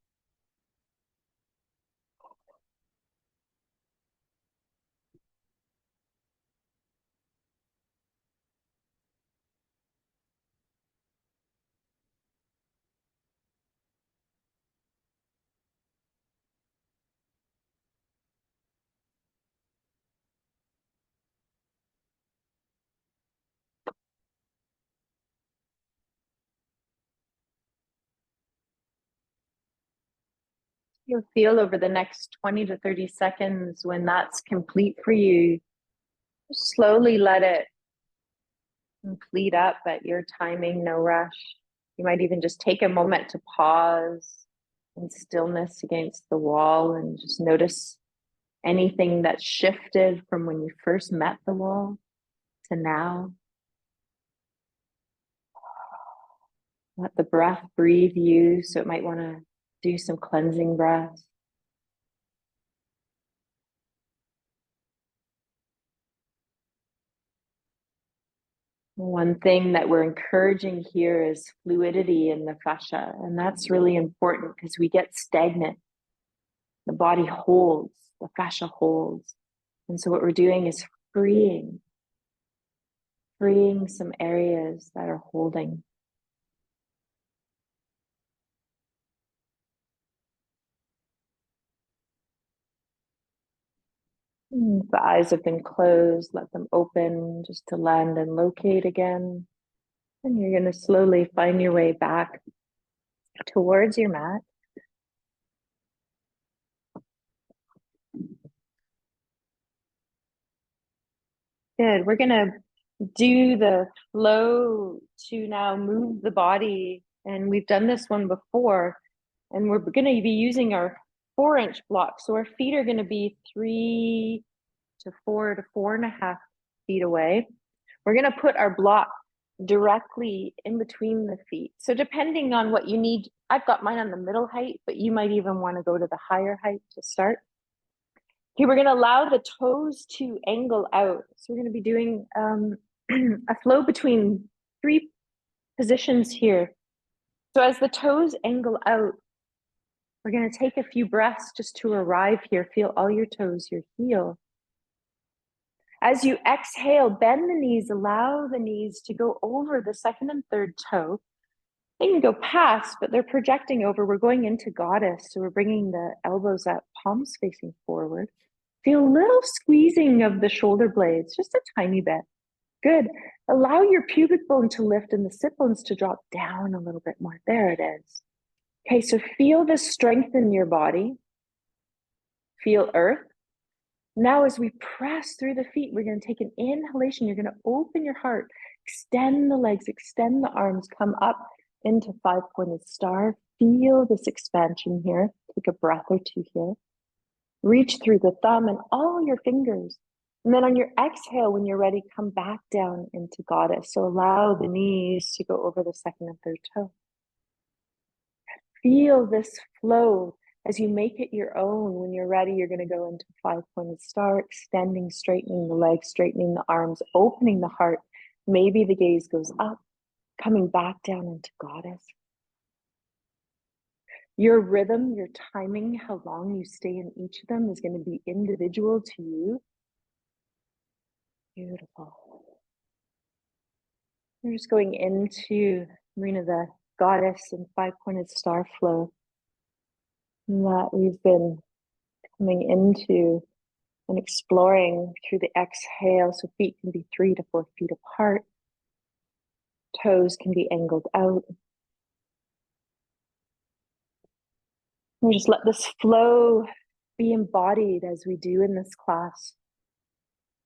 You'll feel over the next 20 to 30 seconds when that's complete for you, slowly let it complete up at your timing, no rush. You might even just take a moment to pause in stillness against the wall and just notice anything that's shifted from when you first met the wall to now. Let the breath breathe you, so it might want to do some cleansing breaths. One thing that we're encouraging here is fluidity in the fascia, and that's really important because we get stagnant. The body holds, the fascia holds. And so what we're doing is freeing some areas that are holding. If the eyes have been closed, let them open just to land and locate again. And you're going to slowly find your way back towards your mat. Good. We're going to do the flow to now move the body. And we've done this one before. And we're going to be using our 4-inch block. So our feet are going to be 3 to 4 to 4.5 feet away. We're going to put our block directly in between the feet. So depending on what you need, I've got mine on the middle height, but you might even want to go to the higher height to start. Okay, we're going to allow the toes to angle out. So we're going to be doing a flow between 3 positions here. So as the toes angle out, we're going to take a few breaths just to arrive here. Feel all your toes, your heel. As you exhale, bend the knees, allow the knees to go over the 2nd and 3rd toe. They can go past, but they're projecting over. We're going into goddess. So we're bringing the elbows up, palms facing forward. Feel a little squeezing of the shoulder blades, just a tiny bit. Good. Allow your pubic bone to lift and the sit bones to drop down a little bit more. There it is. Okay, so feel the strength in your body. Feel earth. Now, as we press through the feet, we're going to take an inhalation. You're going to open your heart, extend the legs, extend the arms, come up into 5-pointed star. Feel this expansion here. Take a breath or two here. Reach through the thumb and all your fingers. And then on your exhale, when you're ready, come back down into goddess. So allow the knees to go over the 2nd and 3rd toe. Feel this flow as you make it your own. When you're ready, you're going to go into 5-pointed star, extending, straightening the legs, straightening the arms, opening the heart. Maybe the gaze goes up, coming back down into goddess. Your rhythm, your timing, how long you stay in each of them is going to be individual to you. Beautiful. We're just going into Marina, the goddess and 5-pointed star flow that we've been coming into and exploring through the exhale. So feet can be 3 to 4 feet apart. Toes can be angled out. And just let this flow be embodied as we do in this class.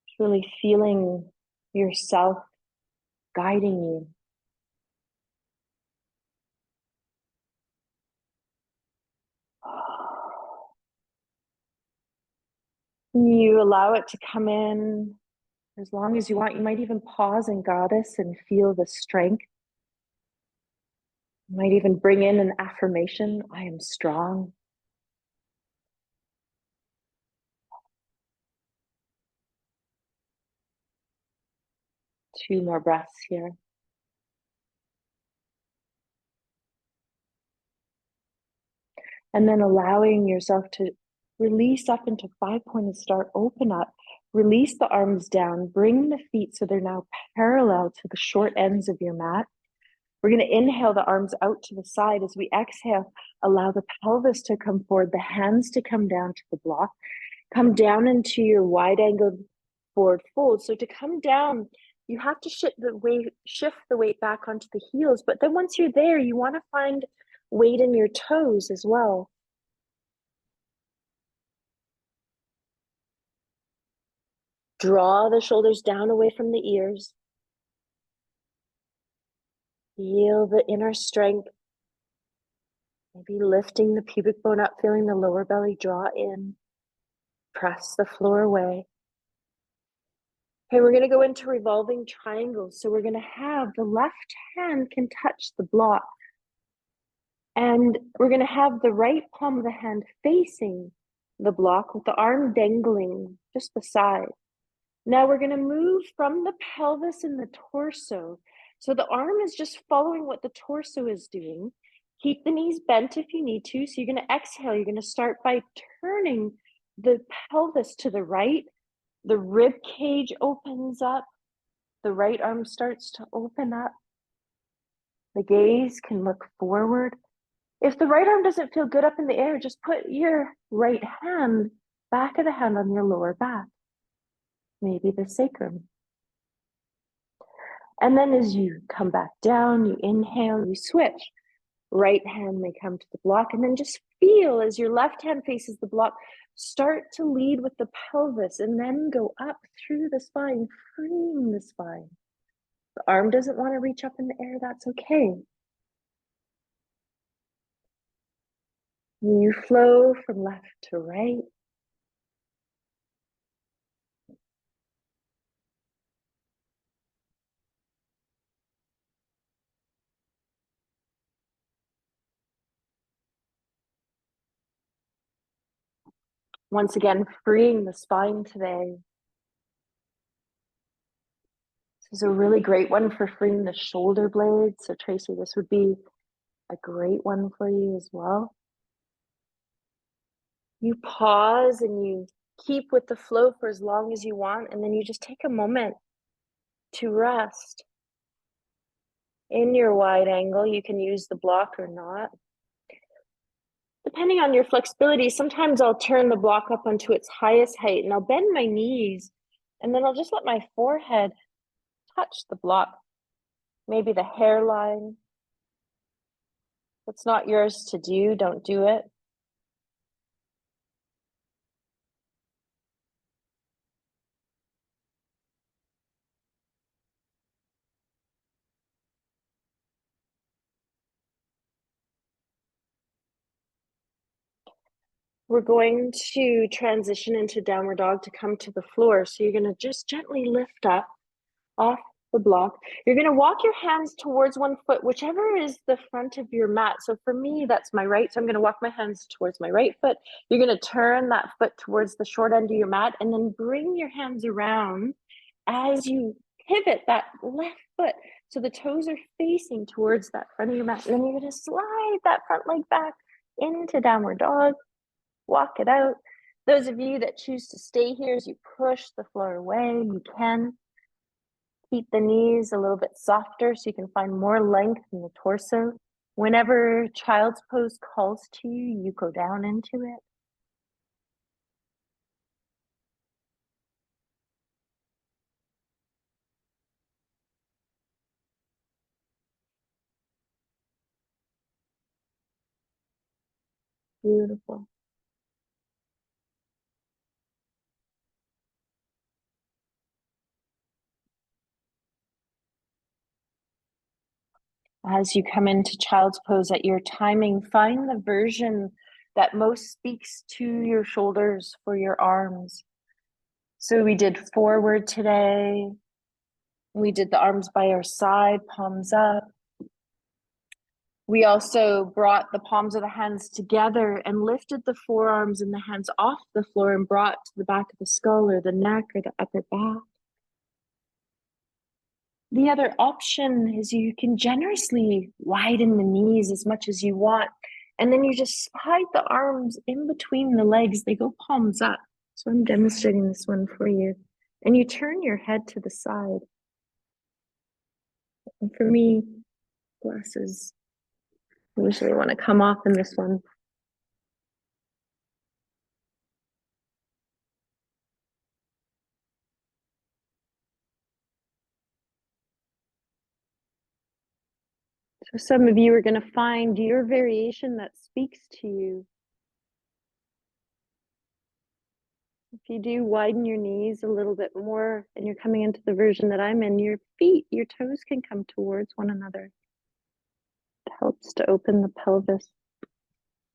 Just really feeling yourself guiding you. You allow it to come in as long as you want. You might even pause in goddess and feel the strength. You might even bring in an affirmation. I am strong. Two more breaths here. And then allowing yourself to release up into 5-pointed star, open up, release the arms down, bring the feet so they're now parallel to the short ends of your mat. We're going to inhale the arms out to the side. As we exhale, allow the pelvis to come forward, the hands to come down to the block, come down into your wide angled forward fold. So to come down, you have to shift the weight back onto the heels. But then once you're there, you want to find weight in your toes as well. Draw the shoulders down away from the ears. Feel the inner strength. Maybe lifting the pubic bone up, feeling the lower belly draw in. Press the floor away. Okay, we're going to go into revolving triangles. So we're going to have the left hand can touch the block. And we're going to have the right palm of the hand facing the block with the arm dangling just beside. Now we're going to move from the pelvis and the torso. So the arm is just following what the torso is doing. Keep the knees bent if you need to. So you're going to exhale. You're going to start by turning the pelvis to the right. The rib cage opens up. The right arm starts to open up. The gaze can look forward. If the right arm doesn't feel good up in the air, just put your right hand, back of the hand on your lower back, maybe the sacrum. And then as you come back down, you inhale, you switch. Right hand may come to the block, and then just feel as your left hand faces the block, start to lead with the pelvis and then go up through the spine, freeing the spine. The arm doesn't want to reach up in the air, that's okay. You flow from left to right. Once again, freeing the spine today. This is a really great one for freeing the shoulder blades. So Tracy, this would be a great one for you as well. You pause and you keep with the flow for as long as you want, and then you just take a moment to rest. In your wide angle, you can use the block or not. Depending on your flexibility, sometimes I'll turn the block up onto its highest height and I'll bend my knees, and then I'll just let my forehead touch the block. Maybe the hairline. If it's not yours to do, don't do it. We're going to transition into downward dog to come to the floor. So you're going to just gently lift up off the block. You're going to walk your hands towards one foot, whichever is the front of your mat. So for me, that's my right. So I'm going to walk my hands towards my right foot. You're going to turn that foot towards the short end of your mat and then bring your hands around as you pivot that left foot. So the toes are facing towards that front of your mat. And then you're going to slide that front leg back into downward dog. Walk it out. Those of you that choose to stay here as you push the floor away, you can. Keep the knees a little bit softer so you can find more length in the torso. Whenever child's pose calls to you, you go down into it. Beautiful. As you come into child's pose at your timing, find the version that most speaks to your shoulders for your arms. So we did forward today. We did the arms by our side, palms up. We also brought the palms of the hands together and lifted the forearms and the hands off the floor and brought to the back of the skull or the neck or the upper back. The other option is you can generously widen the knees as much as you want. And then you just slide the arms in between the legs. They go palms up. So I'm demonstrating this one for you. And you turn your head to the side. And for me, glasses usually want to come off in this one. So some of you are going to find your variation that speaks to you. you do widen your knees a little bit more and you're coming into the version that I'm in, your feet, your toes can come towards one another. It helps to open the pelvis.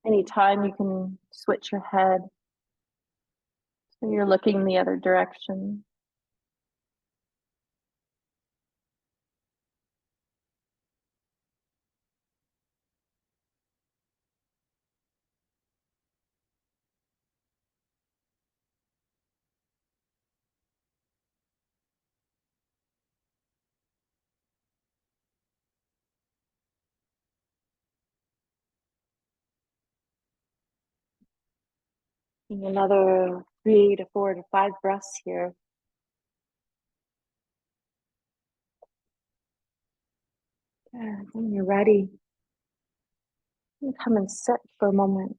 Anytime you can switch your head so you're looking the other direction. Another 3 to 4 to 5 breaths here. Good. When you're ready, you come and sit for a moment.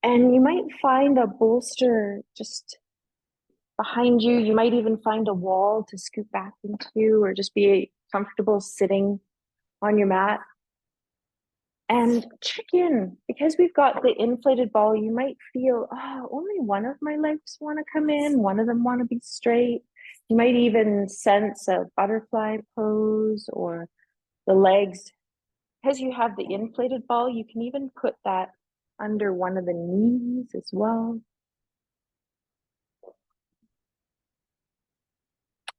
And you might find a bolster just behind you. You might even find a wall to scoot back into, or just be comfortable sitting on your mat. And check in, because we've got the inflated ball, you might feel, oh, only one of my legs want to come in, one of them want to be straight. You might even sense a butterfly pose or the legs. Because you have the inflated ball, you can even put that under one of the knees as well.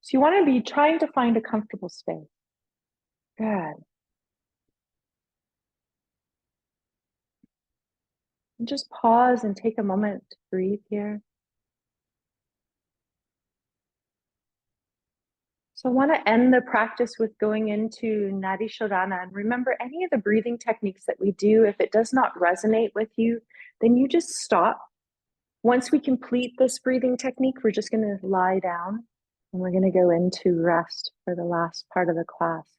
So you want to be trying to find a comfortable space. Good. And just pause and take a moment to breathe here. So I want to end the practice with going into Nadi Shodhana. And remember, any of the breathing techniques that we do, if it does not resonate with you, then you just stop. Once we complete this breathing technique, we're just going to lie down and we're going to go into rest for the last part of the class.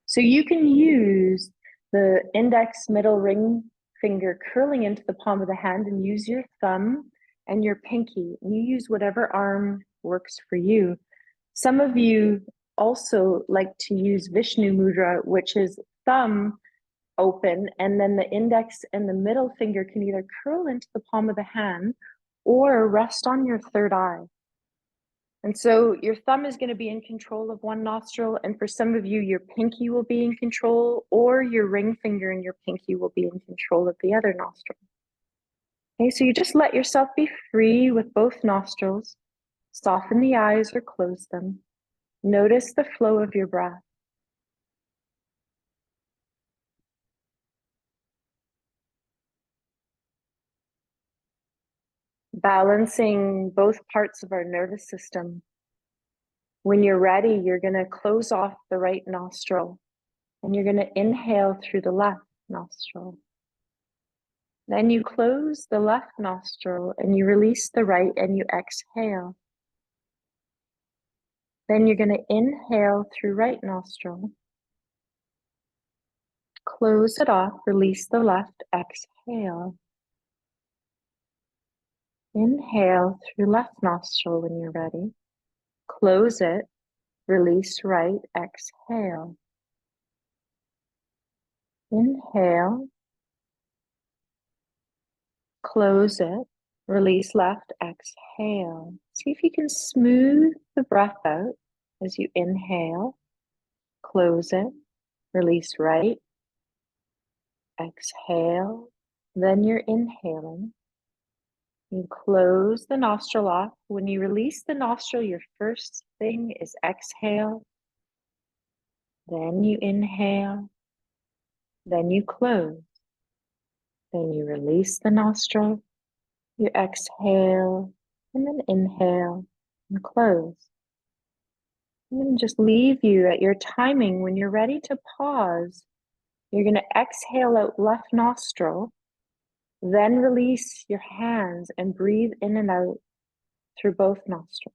So you can use the index middle ring finger curling into the palm of the hand and use your thumb and your pinky. And you use whatever arm works for you. Some of you also like to use Vishnu Mudra, which is thumb open, and then the index and the middle finger can either curl into the palm of the hand or rest on your third eye. And so your thumb is going to be in control of one nostril, and for some of you, your pinky will be in control, or your ring finger and your pinky will be in control of the other nostril. Okay, so you just let yourself be free with both nostrils. Soften the eyes or close them. Notice the flow of your breath. Balancing both parts of our nervous system. When you're ready, you're going to close off the right nostril and you're going to inhale through the left nostril. Then you close the left nostril and you release the right and you exhale. Then you're going to inhale through right nostril. Close it off, release the left, exhale. Inhale through left nostril when you're ready. Close it, release right, exhale. Inhale. Close it, release left, exhale. See if you can smooth the breath out as you inhale. Close it, release right, exhale. Then you're inhaling. You close the nostril off. When you release the nostril, your first thing is exhale. Then you inhale. Then you close. Then you release the nostril. You exhale and then inhale and close. I'm going to just leave you at your timing. When you're ready to pause, you're going to exhale out left nostril, then release your hands and breathe in and out through both nostrils.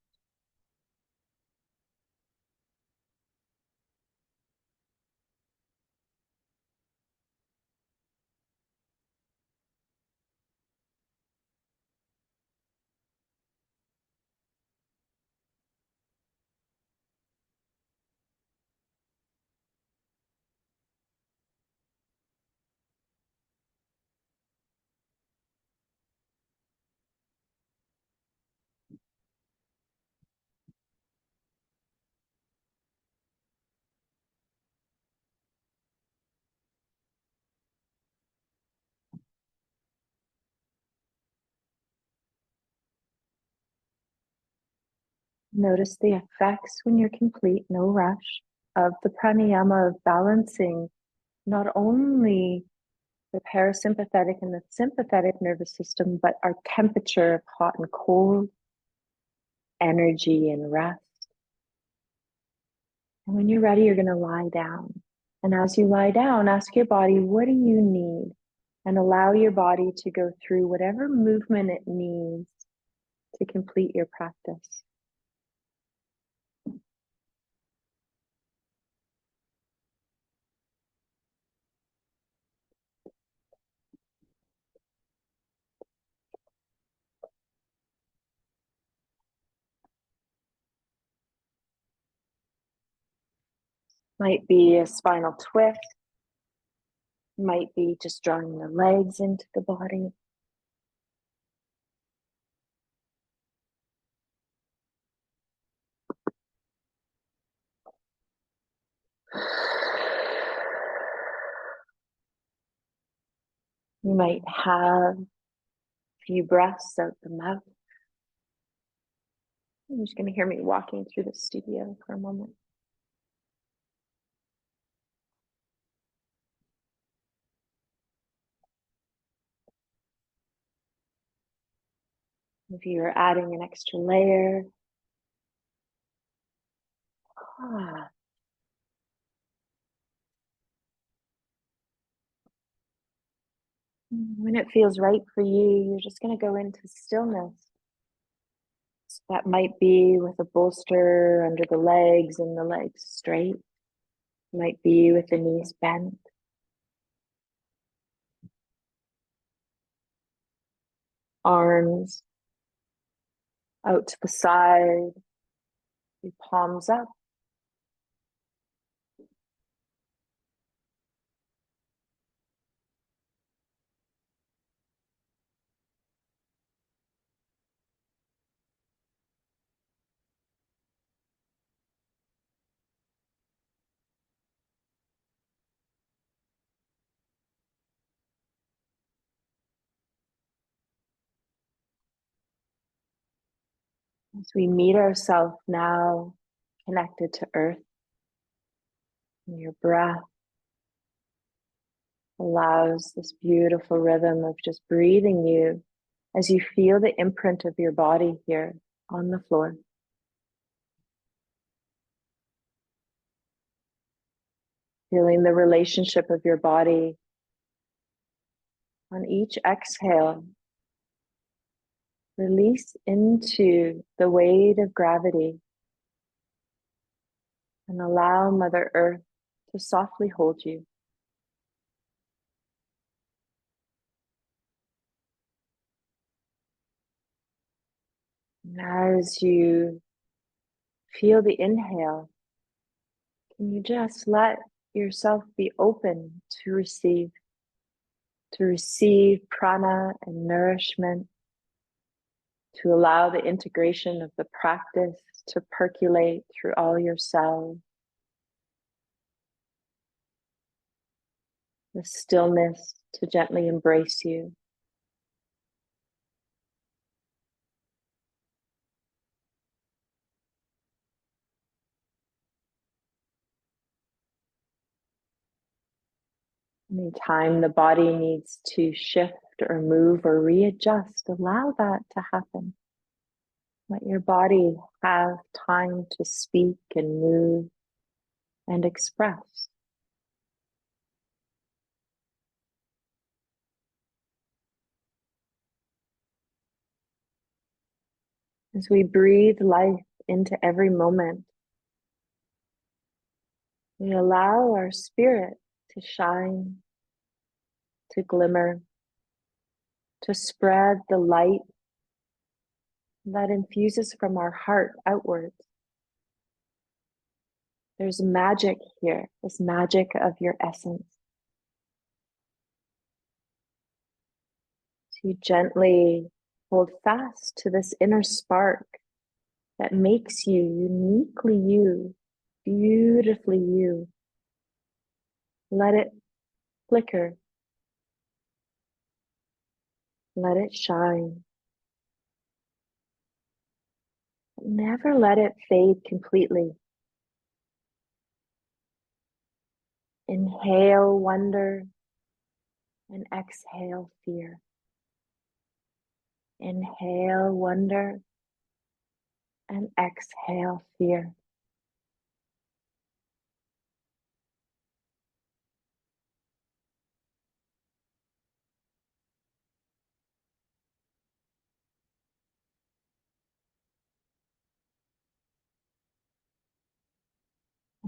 Notice the effects when you're complete, no rush, of the pranayama, of balancing not only the parasympathetic and the sympathetic nervous system, but our temperature of hot and cold, energy and rest. And when you're ready, you're going to lie down. And as you lie down, ask your body, what do you need? And allow your body to go through whatever movement it needs to complete your practice. Might be a spinal twist, might be just drawing the legs into the body. You might have a few breaths out the mouth. You're just going to hear me walking through the studio for a moment. If you're adding an extra layer, when it feels right for you, you're just going to go into stillness. So that might be with a bolster under the legs and the legs straight. Might be with the knees bent. Arms out to the side, your palms up. As we meet ourselves now, connected to earth, and your breath allows this beautiful rhythm of just breathing you as you feel the imprint of your body here on the floor. Feeling the relationship of your body on each exhale. Release into the weight of gravity and allow Mother Earth to softly hold you. And as you feel the inhale, can you just let yourself be open to receive prana and nourishment, to allow the integration of the practice to percolate through all your cells, the stillness to gently embrace you. Anytime the body needs to shift or move or readjust, allow that to happen. Let your body have time to speak and move and express. As we breathe life into every moment, we allow our spirit to shine, to glimmer, to spread the light that infuses from our heart outwards. There's magic here, this magic of your essence. So you gently hold fast to this inner spark that makes you uniquely you, beautifully you. Let it flicker. Let it shine. Never let it fade completely. Inhale wonder and exhale fear. Inhale wonder and exhale fear.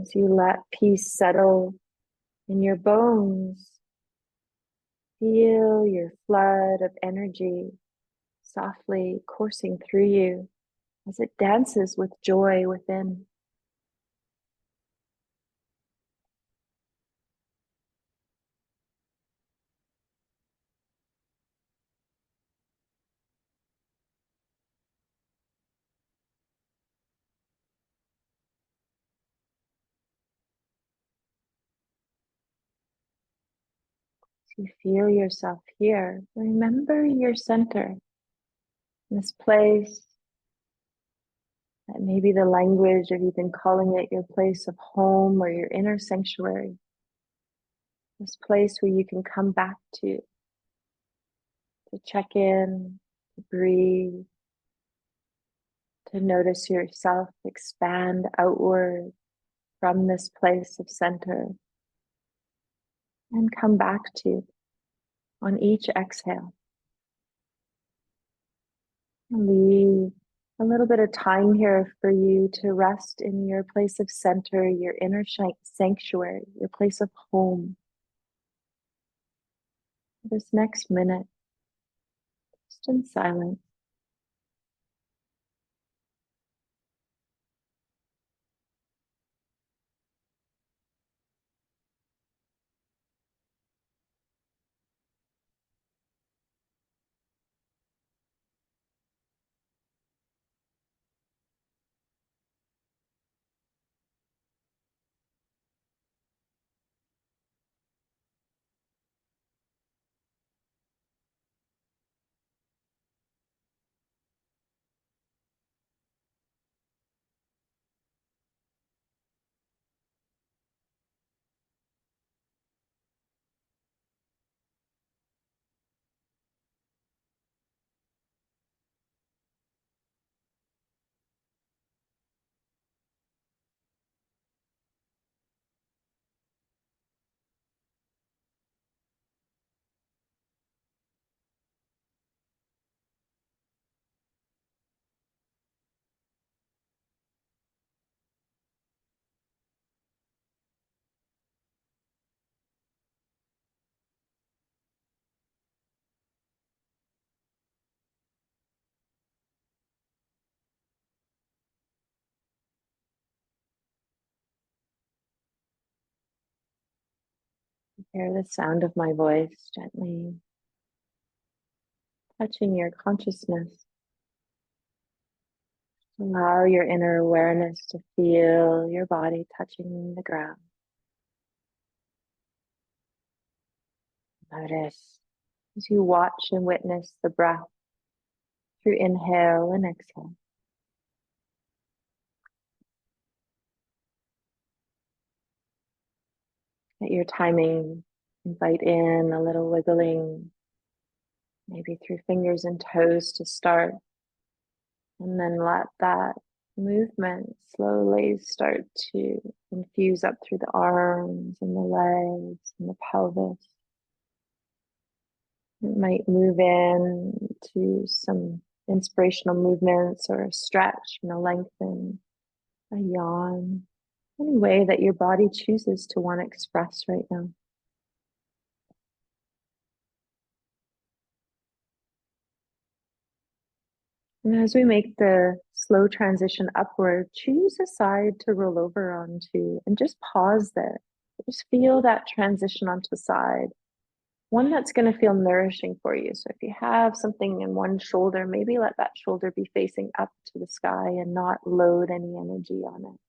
As you let peace settle in your bones, feel your flood of energy softly coursing through you as it dances with joy within. You feel yourself here. Remember your center, this place that may be the language of you've been calling it your place of home or your inner sanctuary. This place where you can come back to check in, to breathe, to notice yourself expand outward from this place of center and come back to on each exhale. Leave a little bit of time here for you to rest in your place of center, your inner sanctuary, your place of home. This next minute, just in silence. Hear the sound of my voice gently touching your consciousness. Allow your inner awareness to feel your body touching the ground. Notice as you watch and witness the breath through inhale and exhale. At your timing, invite in a little wiggling, maybe through fingers and toes to start, and then let that movement slowly start to infuse up through the arms and the legs and the pelvis. It might move in to some inspirational movements or a stretch, lengthen, a yawn, any way that your body chooses to want to express right now. And as we make the slow transition upward, choose a side to roll over onto and just pause there. Just feel that transition onto the side. One that's going to feel nourishing for you. So if you have something in one shoulder, maybe let that shoulder be facing up to the sky and not load any energy on it.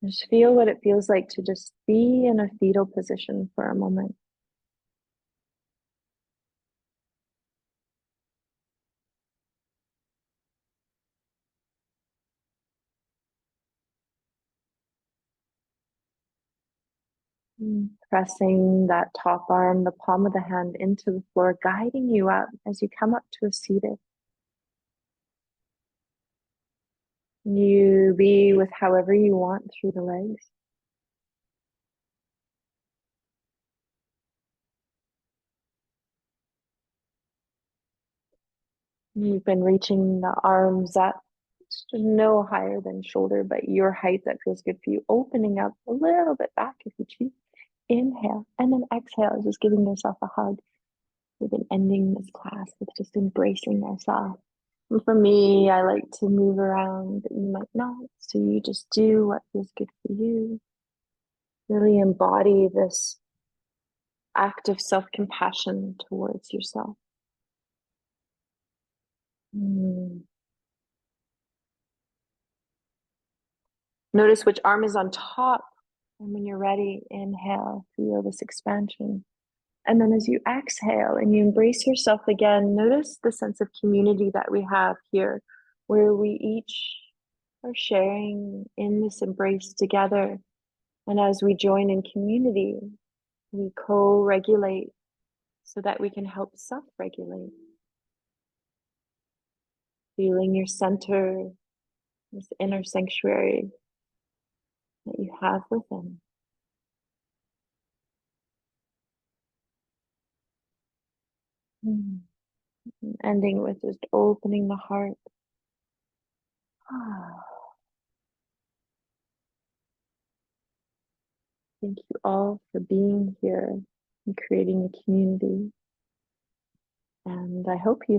Just feel what it feels like to just be in a fetal position for a moment. Pressing that top arm, the palm of the hand into the floor, guiding you up as you come up to a seated. You be with however you want through the legs. You've been reaching the arms up no higher than shoulder, but your height that feels good for you. Opening up a little bit back if you choose. Inhale and then exhale, just giving yourself a hug. We've been ending this class with just embracing ourselves. And for me, I like to move around, but you might not. So you just do what feels good for you. Really embody this act of self-compassion towards yourself. Notice which arm is on top. And when you're ready, inhale, feel this expansion. And then as you exhale and you embrace yourself again, notice the sense of community that we have here, where we each are sharing in this embrace together. And as we join in community, we co-regulate so that we can help self-regulate. Feeling your center, this inner sanctuary that you have within. Ending with just opening the heart. Thank you all for being here and creating a community. And I hope you